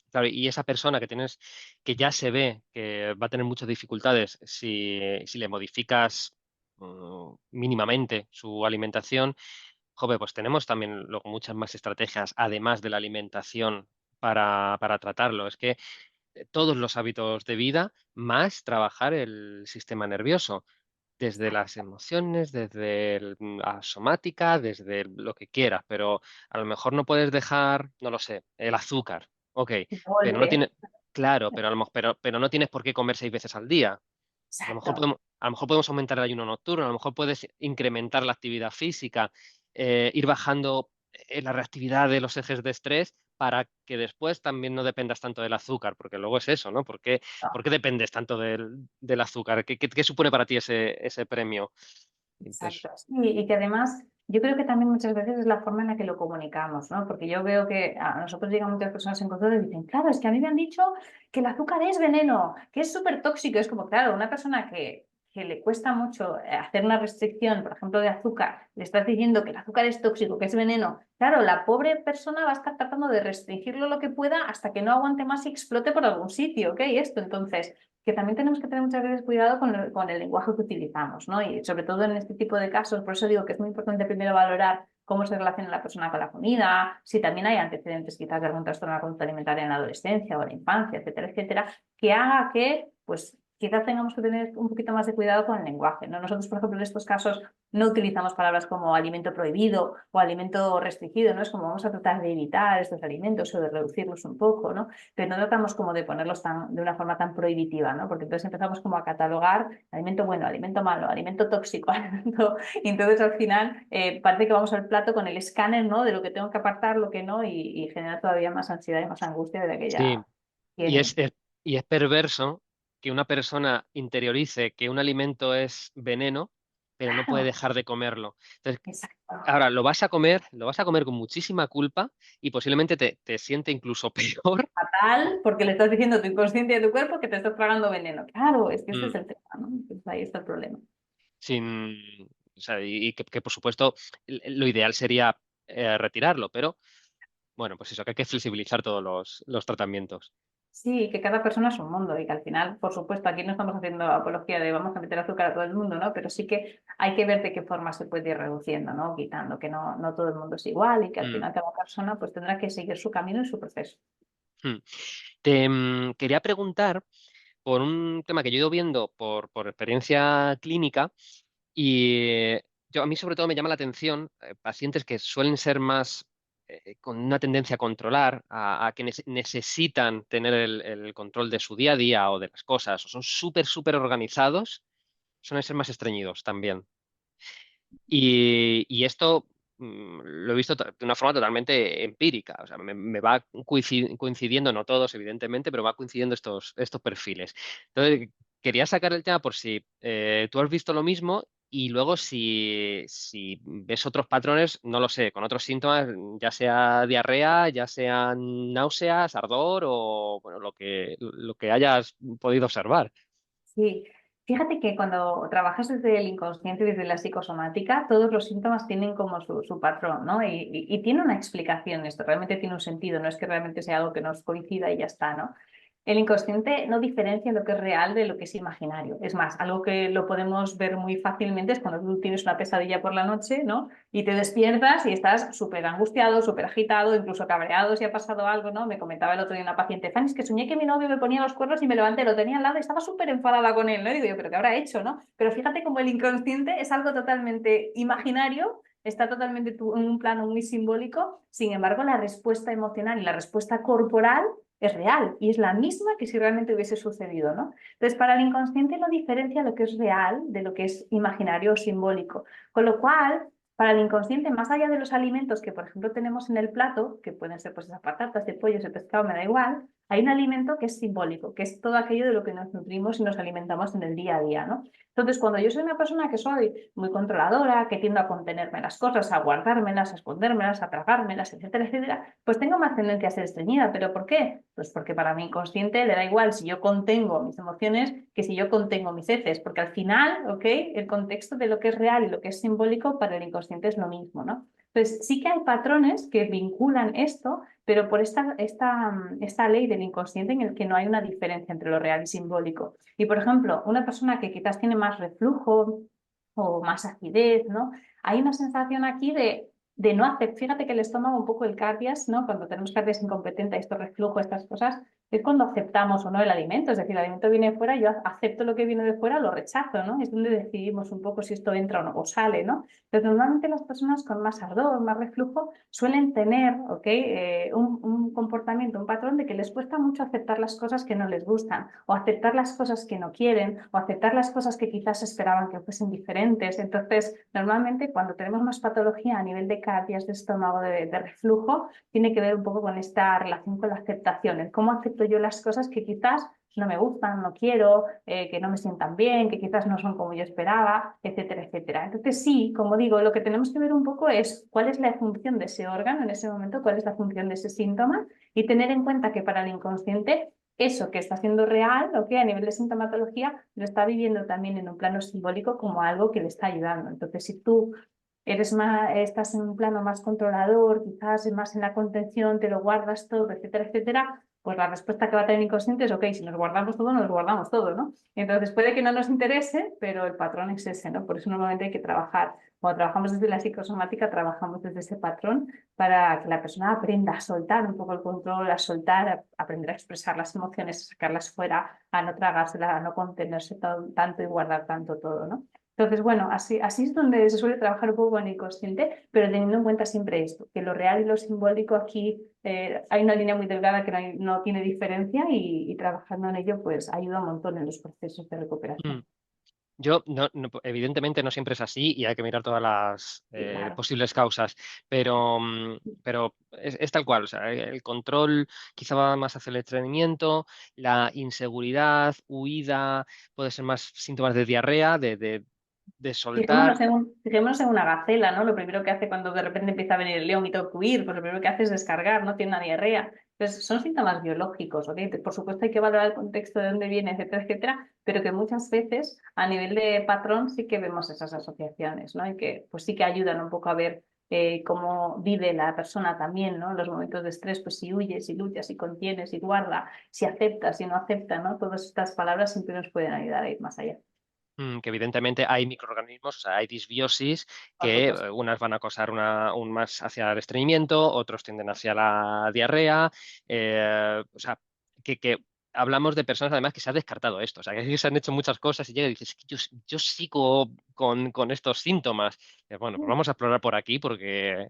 Speaker 2: claro, y esa persona que tienes, que ya se ve que va a tener muchas dificultades si le modificas mínimamente su alimentación, joder, pues tenemos también luego muchas más estrategias, además de la alimentación, para tratarlo. Es que todos los hábitos de vida, más trabajar el sistema nervioso desde las emociones, desde la somática, desde lo que quieras, pero a lo mejor no puedes dejar, no lo sé, el azúcar, ok, pero no
Speaker 1: Golpe.
Speaker 2: tiene, claro, pero, pero no tienes por qué comer 6 veces al día.
Speaker 1: Exacto.
Speaker 2: A lo mejor podemos aumentar el ayuno nocturno, a lo mejor puedes incrementar la actividad física, ir bajando la reactividad de los ejes de estrés para que después también no dependas tanto del azúcar, porque luego es eso, ¿no? ¿Por qué dependes tanto del azúcar? ¿Qué supone para ti ese premio? Entonces,
Speaker 1: Exacto. Sí, y que además yo creo que también muchas veces es la forma en la que lo comunicamos, ¿no? Porque yo veo que a nosotros llegan muchas personas en consulta y dicen, claro, es que a mí me han dicho que el azúcar es veneno, que es súper tóxico. Es como, claro, una persona que le cuesta mucho hacer una restricción, por ejemplo, de azúcar, le estás diciendo que el azúcar es tóxico, que es veneno. Claro, la pobre persona va a estar tratando de restringirlo lo que pueda hasta que no aguante más y explote por algún sitio, ¿ok? Esto, entonces que también tenemos que tener muchas veces cuidado con el lenguaje que utilizamos, ¿no? Y sobre todo en este tipo de casos, por eso digo que es muy importante primero valorar cómo se relaciona la persona con la comida, si también hay antecedentes quizás de algún trastorno de la conducta alimentaria en la adolescencia o en la infancia, etcétera, etcétera, que haga que, pues, quizás tengamos que tener un poquito más de cuidado con el lenguaje, ¿no? Nosotros, por ejemplo, en estos casos no utilizamos palabras como alimento prohibido o alimento restringido, ¿no? Es como vamos a tratar de evitar estos alimentos o de reducirlos un poco, ¿no? Pero no tratamos como de ponerlos de una forma tan prohibitiva, ¿no? Porque entonces empezamos como a catalogar alimento bueno, alimento malo, alimento tóxico, alimento... Y entonces al final parece que vamos al plato con el escáner, ¿no? De lo que tengo que apartar, lo que no, y genera todavía más ansiedad y más angustia de la que
Speaker 2: sí,
Speaker 1: ya
Speaker 2: y
Speaker 1: tiene.
Speaker 2: y es perverso que una persona interiorice que un alimento es veneno, pero no puede
Speaker 1: Claro,
Speaker 2: dejar de comerlo. Entonces,
Speaker 1: exacto.
Speaker 2: ahora lo vas a comer con muchísima culpa y posiblemente te siente incluso peor.
Speaker 1: Fatal, porque le estás diciendo a tu inconsciente y a tu cuerpo que te estás tragando veneno. Claro, es que ese
Speaker 2: Mm,
Speaker 1: es el tema, ¿no? Entonces ahí está el problema.
Speaker 2: sin, o sea, y que, por supuesto lo ideal sería retirarlo, pero bueno, pues eso, que hay que flexibilizar todos los tratamientos.
Speaker 1: Sí, que cada persona es un mundo y que al final, por supuesto, aquí no estamos haciendo apología de vamos a meter azúcar a todo el mundo, ¿no? Pero sí que hay que ver de qué forma se puede ir reduciendo, ¿no? Quitando que no todo el mundo es igual y que al
Speaker 2: Mm,
Speaker 1: final cada persona pues tendrá que seguir su camino y su proceso.
Speaker 2: mm. Quería preguntar por un tema que yo he ido viendo por experiencia clínica y a mí sobre todo me llama la atención pacientes que suelen ser más con una tendencia a controlar, a que necesitan tener el control de su día a día o de las cosas, o son súper organizados, suelen ser más estreñidos también. Y esto lo he visto de una forma totalmente empírica. O sea, me va coincidiendo, no todos, evidentemente, pero va coincidiendo estos perfiles. Entonces, quería sacar el tema por si tú has visto lo mismo y luego si ves otros patrones, no lo sé, con otros síntomas, ya sea diarrea, ya sean náuseas, ardor o bueno, lo que hayas podido observar.
Speaker 1: Sí, fíjate que cuando trabajas desde el inconsciente, desde la psicosomática, todos los síntomas tienen como su patrón, ¿no? Y tiene una explicación esto, realmente tiene un sentido, no es que realmente sea algo que nos coincida y ya está, ¿no? El inconsciente no diferencia lo que es real de lo que es imaginario. Es más, algo que lo podemos ver muy fácilmente es cuando tú tienes una pesadilla por la noche, ¿no? Y te despiertas y estás súper angustiado, súper agitado, incluso cabreado si ha pasado algo, ¿no? Me comentaba el otro día una paciente, Fanny, es que soñé que mi novio me ponía los cuernos y me levanté, lo tenía al lado y estaba súper enfadada con él, ¿no? Y digo yo, ¿pero qué habrá hecho, no? Pero fíjate como el inconsciente es algo totalmente imaginario, está totalmente en un plano muy simbólico, sin embargo, la respuesta emocional y la respuesta corporal es real y es la misma que si realmente hubiese sucedido, ¿no? Entonces, para el inconsciente no diferencia lo que es real de lo que es imaginario o simbólico. Con lo cual, para el inconsciente, más allá de los alimentos que, por ejemplo, tenemos en el plato, que pueden ser pues esas patatas, el pollo, ese pescado, me da igual, hay un alimento que es simbólico, que es todo aquello de lo que nos nutrimos y nos alimentamos en el día a día, ¿no? Entonces, cuando yo soy una persona que soy muy controladora, que tiendo a contenerme las cosas, a guardármelas, a escondérmelas, a tragármelas, etcétera, etcétera, pues tengo más tendencia a ser estreñida. ¿Pero por qué? Pues porque para mi inconsciente le da igual si yo contengo mis emociones que si yo contengo mis heces, porque al final, ¿ok? El contexto de lo que es real y lo que es simbólico para el inconsciente es lo mismo, ¿no? Entonces, sí que hay patrones que vinculan esto, pero por esta ley del inconsciente en el que no hay una diferencia entre lo real y simbólico. Y, por ejemplo, una persona que quizás tiene más reflujo o más acidez, ¿no? Hay una sensación aquí de no hacer, fíjate que el estómago, un poco el cardias, ¿no? Cuando tenemos cardias incompetente, esto reflujo, estas cosas, es cuando aceptamos o no el alimento, es decir, el alimento viene de fuera, yo acepto lo que viene de fuera, lo rechazo, ¿no? Es donde decidimos un poco si esto entra o no, o sale, ¿no? Pero normalmente las personas con más ardor, más reflujo, suelen tener, ¿ok? Un comportamiento, un patrón de que les cuesta mucho aceptar las cosas que no les gustan, o aceptar las cosas que no quieren, o aceptar las cosas que quizás esperaban que fuesen diferentes. Entonces, normalmente cuando tenemos más patología a nivel de caries de estómago, de reflujo, tiene que ver un poco con esta relación con la aceptación, el cómo acepto yo las cosas que quizás no me gustan, no quiero, que no me sientan bien, que quizás no son como yo esperaba, etcétera, etcétera. Entonces sí, como digo, lo que tenemos que ver un poco es cuál es la función de ese órgano en ese momento, cuál es la función de ese síntoma y tener en cuenta que para el inconsciente eso que está siendo real, o que a nivel de sintomatología, lo está viviendo también en un plano simbólico como algo que le está ayudando. Entonces, si tú eres más, estás en un plano más controlador, quizás más en la contención, te lo guardas todo, etcétera, etcétera, pues la respuesta que va a tener inconsciente es, ok, si nos guardamos todo, nos guardamos todo, ¿no? Entonces puede que no nos interese, pero el patrón es ese, ¿no? Por eso normalmente hay que trabajar, cuando trabajamos desde la psicosomática, trabajamos desde ese patrón para que la persona aprenda a soltar un poco el control, a soltar, a aprender a expresar las emociones, a sacarlas fuera, a no tragárselas, a no contenerse tanto y guardar tanto todo, ¿no? Entonces, bueno, así es donde se suele trabajar un poco con el inconsciente, pero teniendo en cuenta siempre esto, que lo real y lo simbólico aquí hay una línea muy delgada que no tiene diferencia y trabajando en ello pues ayuda un montón en los procesos de recuperación.
Speaker 2: Mm. Yo, evidentemente no siempre es así y hay que mirar todas las
Speaker 1: Sí, claro.
Speaker 2: posibles causas, pero es tal cual. O sea, el control quizá va más hacia el estreñimiento, la inseguridad, huida, puede ser más síntomas de diarrea, de soltar.
Speaker 1: Fijémonos en una gacela, ¿no? Lo primero que hace cuando de repente empieza a venir el león y tengo que huir, pues lo primero que hace es descargar, ¿no? Tiene una diarrea. Entonces, son síntomas biológicos, ¿ok? Por supuesto hay que valorar el contexto de dónde viene, etcétera, etcétera, pero que muchas veces a nivel de patrón sí que vemos esas asociaciones, ¿no? Y que pues sí que ayudan un poco a ver cómo vive la persona también, ¿no? En los momentos de estrés, pues si huyes, si luchas, si contienes, si guarda, si acepta, si no acepta, ¿no? Todas estas palabras siempre nos pueden ayudar a ir más allá.
Speaker 2: Que evidentemente hay microorganismos, o sea, hay disbiosis
Speaker 1: Por
Speaker 2: que
Speaker 1: supuesto.
Speaker 2: unas van a causar un más hacia el estreñimiento, otros tienden hacia la diarrea, o sea, que hablamos de personas además que se ha descartado esto, o sea, que se han hecho muchas cosas y llega y dices, "Es que yo sigo con estos síntomas". Bueno, pues vamos a explorar por aquí porque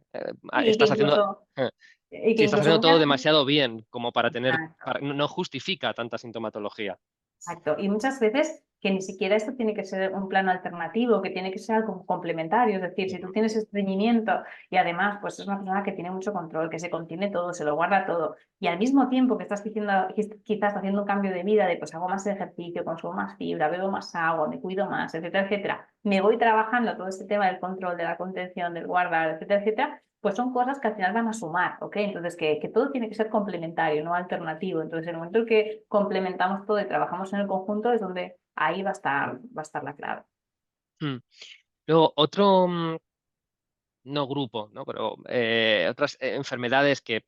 Speaker 1: Y que
Speaker 2: estás haciendo,
Speaker 1: incluso, y que
Speaker 2: sí, estás
Speaker 1: incluso
Speaker 2: haciendo todo
Speaker 1: muchas...
Speaker 2: demasiado bien como para tener,
Speaker 1: Exacto.
Speaker 2: no justifica tanta sintomatología.
Speaker 1: Exacto. Y muchas veces que ni siquiera esto tiene que ser un plano alternativo, que tiene que ser algo complementario. Es decir, si tú
Speaker 2: Ujú.
Speaker 1: tienes estreñimiento y además pues es una persona que tiene mucho control, que se contiene todo, se lo guarda todo, y al mismo tiempo que estás diciendo, quizás haciendo un cambio de vida, de pues hago más ejercicio, consumo más fibra, bebo más agua, me cuido más, etcétera, etcétera, me voy trabajando todo este tema del control, de la contención, del guardar, etcétera, etcétera, pues son cosas que al final van a sumar, ¿ok? Entonces, que todo tiene que ser complementario, no alternativo. Entonces, en el momento en que complementamos todo y trabajamos en el conjunto es donde ahí va a estar la clave.
Speaker 2: Mm. Luego, otro, no grupo, ¿no? Pero otras enfermedades que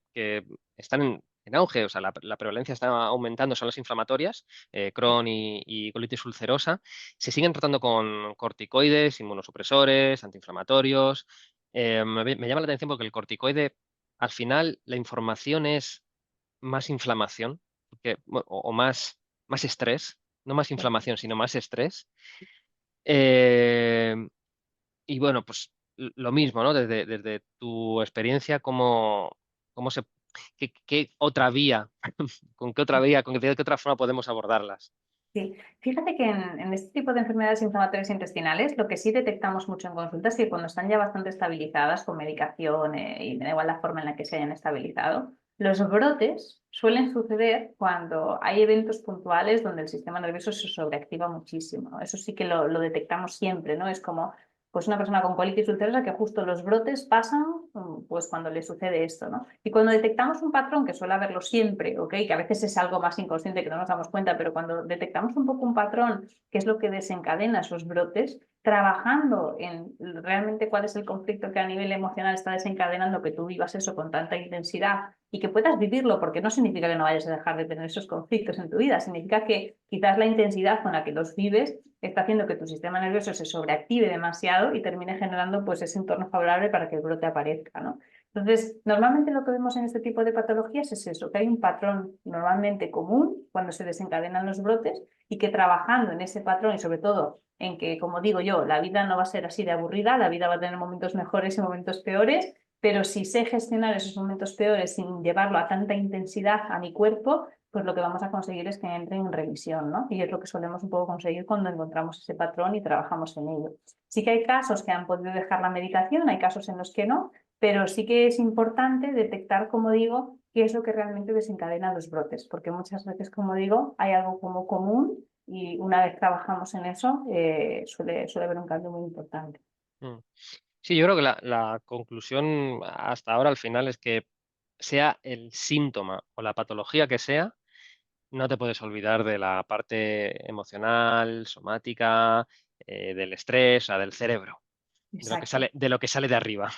Speaker 2: están en auge, o sea, la prevalencia está aumentando, son las inflamatorias, Crohn y colitis ulcerosa. Se siguen tratando con corticoides, inmunosupresores, antiinflamatorios. Me llama la atención porque el corticoide, al final, la información es más inflamación o más estrés, no más inflamación, sino más estrés. Eh, y bueno, pues lo mismo, ¿no? Desde tu experiencia, cómo qué otra vía, con qué otra vía, de qué otra forma podemos abordarlas?
Speaker 1: Sí, fíjate que en este tipo de enfermedades inflamatorias intestinales lo que sí detectamos mucho en consulta es que cuando están ya bastante estabilizadas con medicación y me da igual la forma en la que se hayan estabilizado, los brotes suelen suceder cuando hay eventos puntuales donde el sistema nervioso se sobreactiva muchísimo. Eso sí que lo detectamos siempre, ¿no? Es como pues una persona con colitis ulcerosa que justo los brotes pasan pues cuando le sucede esto, ¿no? Y cuando detectamos un patrón, que suele haberlo siempre, ¿ok? Que a veces es algo más inconsciente que no nos damos cuenta, pero cuando detectamos un poco un patrón, que es lo que desencadena esos brotes, trabajando en realmente cuál es el conflicto que a nivel emocional está desencadenando que tú vivas eso con tanta intensidad y que puedas vivirlo, porque no significa que no vayas a dejar de tener esos conflictos en tu vida, significa que quizás la intensidad con la que los vives está haciendo que tu sistema nervioso se sobreactive demasiado y termine generando pues ese entorno favorable para que el brote aparezca, ¿no? Entonces, normalmente lo que vemos en este tipo de patologías es eso, que hay un patrón normalmente común cuando se desencadenan los brotes y que trabajando en ese patrón y sobre todo en que, como digo yo, la vida no va a ser así de aburrida, la vida va a tener momentos mejores y momentos peores, pero si sé gestionar esos momentos peores sin llevarlo a tanta intensidad a mi cuerpo, pues lo que vamos a conseguir es que entre en revisión, ¿no? Y es lo que solemos un poco conseguir cuando encontramos ese patrón y trabajamos en ello. Sí que hay casos que han podido dejar la medicación, hay casos en los que no, pero sí que es importante detectar, como digo, qué es lo que realmente desencadena los brotes, porque muchas veces, como digo, hay algo como común y una vez trabajamos en eso, suele haber un cambio muy importante.
Speaker 2: Mm. Sí, yo creo que la conclusión hasta ahora al final es que sea el síntoma o la patología que sea, no te puedes olvidar de la parte emocional, somática, del estrés, o sea, del cerebro,
Speaker 1: Exacto.
Speaker 2: de lo que sale de arriba.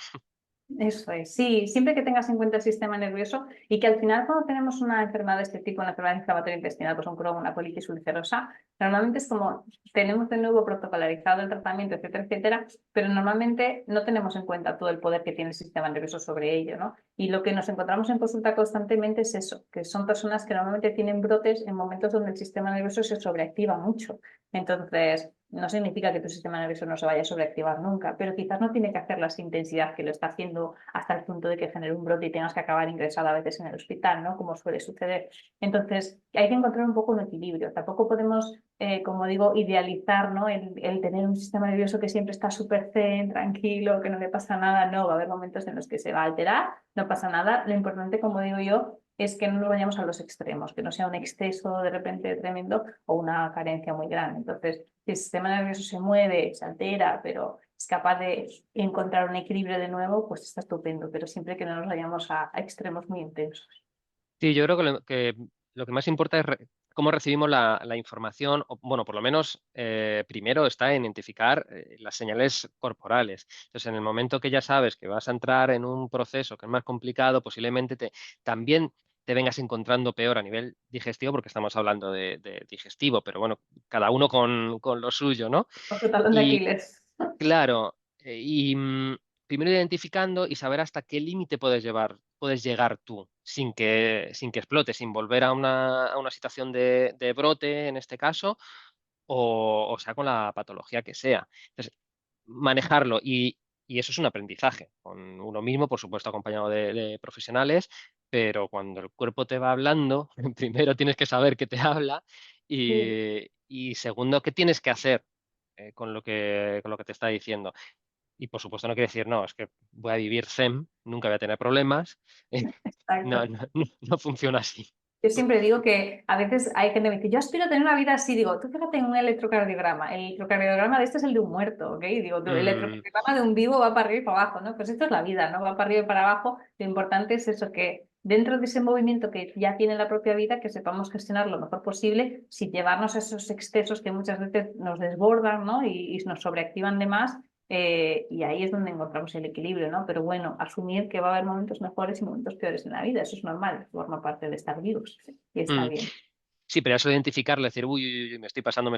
Speaker 1: Eso es, sí, siempre que tengas en cuenta el sistema nervioso y que al final cuando tenemos una enfermedad de este tipo, una enfermedad inflamatoria intestinal, pues un Crohn, una colitis ulcerosa, normalmente es como tenemos de nuevo protocolarizado el tratamiento, etcétera, etcétera, pero normalmente no tenemos en cuenta todo el poder que tiene el sistema nervioso sobre ello, ¿no? Y lo que nos encontramos en consulta constantemente es eso, que son personas que normalmente tienen brotes en momentos donde el sistema nervioso se sobreactiva mucho. Entonces, no significa que tu sistema nervioso no se vaya a sobreactivar nunca, pero quizás no tiene que hacer la intensidad que lo está haciendo hasta el punto de que genere un brote y tengas que acabar ingresado a veces en el hospital, ¿no? Como suele suceder. Entonces, hay que encontrar un poco un equilibrio. Tampoco podemos, como digo, idealizar, ¿no? El tener un sistema nervioso que siempre está súper zen, tranquilo, que no le pasa nada. No, va a haber momentos en los que se va a alterar, no pasa nada. Lo importante, como digo yo, es que no nos vayamos a los extremos, que no sea un exceso de repente tremendo o una carencia muy grande. Entonces, si el sistema nervioso se mueve, se altera, pero es capaz de encontrar un equilibrio de nuevo, pues está estupendo, pero siempre que no nos vayamos a extremos muy intensos.
Speaker 2: Sí, yo creo que lo que más importa es cómo recibimos la información, o, bueno, por lo menos primero está en identificar las señales corporales. Entonces, en el momento que ya sabes que vas a entrar en un proceso que es más complicado, posiblemente también te vengas encontrando peor a nivel digestivo, porque estamos hablando de digestivo, pero bueno, cada uno con lo suyo, ¿no?
Speaker 1: Otro talón de
Speaker 2: Y
Speaker 1: Aquiles.
Speaker 2: claro, primero identificando y saber hasta qué límite puedes llegar tú sin que explote, sin volver a una situación de brote en este caso, o sea, con la patología que sea. Entonces, manejarlo y eso es un aprendizaje con uno mismo, por supuesto, acompañado de profesionales, pero cuando el cuerpo te va hablando, primero tienes que saber que te habla
Speaker 1: Sí.
Speaker 2: y segundo, qué tienes que hacer con lo que te está diciendo. Y por supuesto no quiere decir, no, es que voy a vivir zen, nunca voy a tener problemas. No,
Speaker 1: Exacto.
Speaker 2: no funciona así.
Speaker 1: Yo siempre digo que a veces hay gente que me dice, yo aspiro a tener una vida así. Digo, tú fíjate en un electrocardiograma. El electrocardiograma de este es el de un muerto, ¿ok? Digo, el
Speaker 2: Mm,
Speaker 1: electrocardiograma de un vivo va para arriba y para abajo, ¿no? Pues esto es la vida, ¿no? Va para arriba y para abajo. Lo importante es eso, que dentro de ese movimiento que ya tiene la propia vida, que sepamos gestionar lo mejor posible sin llevarnos a esos excesos que muchas veces nos desbordan, ¿no? Y nos sobreactivan de más. Y ahí es donde encontramos el equilibrio, ¿no? Pero bueno, asumir que va a haber momentos mejores y momentos peores en la vida, eso es normal, forma parte de estar vivos y está
Speaker 2: mm.
Speaker 1: bien.
Speaker 2: Sí, pero eso de identificarlo, decir, uy, uy, uy, me estoy pasando,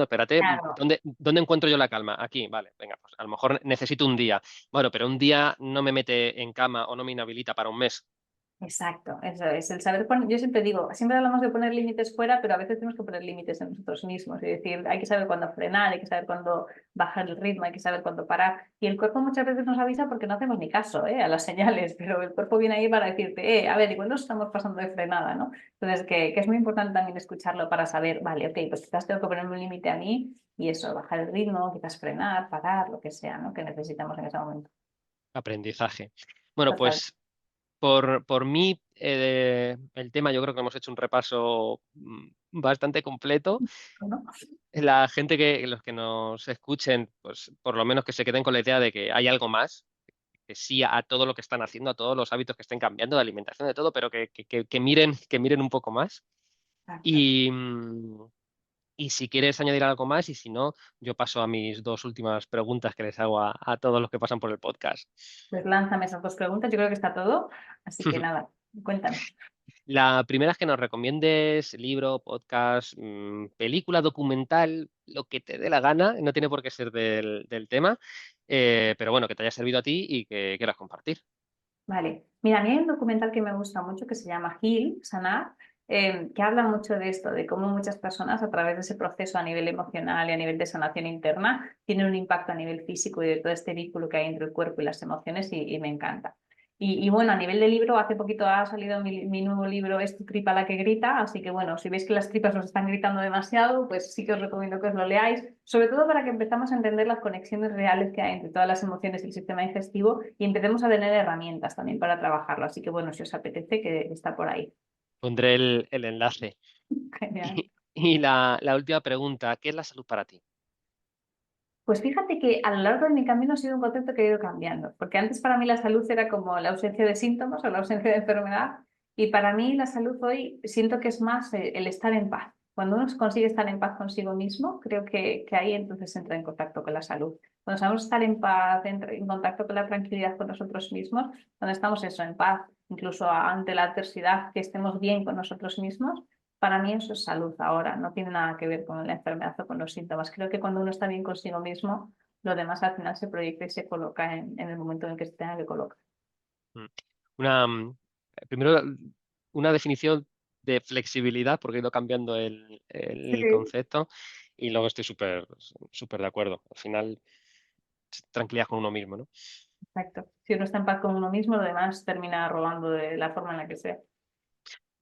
Speaker 2: espérate,
Speaker 1: Claro.
Speaker 2: ¿dónde encuentro yo la calma? Aquí, vale, venga, pues a lo mejor necesito un día. Bueno, pero un día no me mete en cama o no me inhabilita para un mes.
Speaker 1: Exacto, eso es el saber poner, yo siempre digo, siempre hablamos de poner límites fuera, pero a veces tenemos que poner límites en nosotros mismos, es decir, hay que saber cuándo frenar, hay que saber cuándo bajar el ritmo, hay que saber cuándo parar, y el cuerpo muchas veces nos avisa porque no hacemos ni caso, a las señales, pero el cuerpo viene ahí para decirte, a ver, ¿y cuándo estamos pasando de frenada, no? Entonces, que es muy importante también escucharlo para saber, vale, ok, pues quizás tengo que ponerme un límite a mí, y eso, bajar el ritmo, quizás frenar, parar, lo que sea, ¿no? Que necesitamos en ese momento.
Speaker 2: Aprendizaje. Bueno,
Speaker 1: Total.
Speaker 2: pues por mí, el tema yo creo que hemos hecho un repaso bastante completo.
Speaker 1: ¿No?
Speaker 2: Los que nos escuchen, pues por lo menos que se queden con la idea de que hay algo más, que sí a todo lo que están haciendo, a todos los hábitos que estén cambiando, de alimentación, de todo, pero que miren un poco más.
Speaker 1: Exacto.
Speaker 2: Y, y si quieres añadir algo más, y si no, yo paso a mis dos últimas preguntas que les hago a todos los que pasan por el podcast.
Speaker 1: Pues lánzame esas dos preguntas, yo creo que está todo, así que nada, cuéntame.
Speaker 2: La primera es que nos recomiendes libro, podcast, película, documental, lo que te dé la gana, no tiene por qué ser del tema, pero bueno, que te haya servido a ti y que quieras compartir.
Speaker 1: Vale. Mira, a mí hay un documental que me gusta mucho que se llama Heal, Sanar, que habla mucho de esto, de cómo muchas personas a través de ese proceso a nivel emocional y a nivel de sanación interna tienen un impacto a nivel físico y de todo este vínculo que hay entre el cuerpo y las emociones y me encanta. Y bueno, a nivel de libro, hace poquito ha salido mi nuevo libro, Es tu tripa la que grita, así que bueno, si veis que las tripas os están gritando demasiado, pues sí que os recomiendo que os lo leáis, sobre todo para que empezamos a entender las conexiones reales que hay entre todas las emociones y el sistema digestivo y empecemos a tener herramientas también para trabajarlo. Así que bueno, si os apetece, que está por ahí.
Speaker 2: Pondré el enlace.
Speaker 1: Genial.
Speaker 2: Y la última pregunta, ¿qué es la salud para ti?
Speaker 1: Pues fíjate que a lo largo de mi camino ha sido un concepto que ha ido cambiando, porque antes para mí la salud era como la ausencia de síntomas o la ausencia de enfermedad, y para mí la salud hoy siento que es más el estar en paz. Cuando uno consigue estar en paz consigo mismo, creo que ahí entonces entra en contacto con la salud. Cuando sabemos estar en paz, en contacto con la tranquilidad con nosotros mismos, cuando estamos eso, en paz, incluso ante la adversidad, que estemos bien con nosotros mismos, para mí eso es salud ahora, no tiene nada que ver con la enfermedad o con los síntomas. Creo que cuando uno está bien consigo mismo, lo demás al final se proyecta y se coloca en el momento en el que se tenga que colocar.
Speaker 2: Mm. Una, primero, una definición de flexibilidad, porque he ido cambiando el
Speaker 1: Sí.
Speaker 2: concepto, y luego estoy súper de acuerdo. Al final, tranquilidad con uno mismo, ¿no?
Speaker 1: Exacto. Si uno está en paz con uno mismo, lo demás termina robando de la forma en la que sea.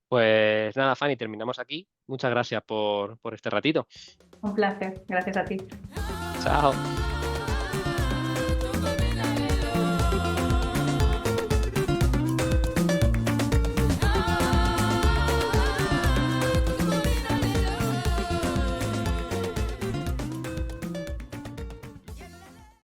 Speaker 2: Pues nada, Fanny, terminamos aquí. Muchas gracias por este ratito.
Speaker 1: Un placer. Gracias a ti.
Speaker 2: Chao.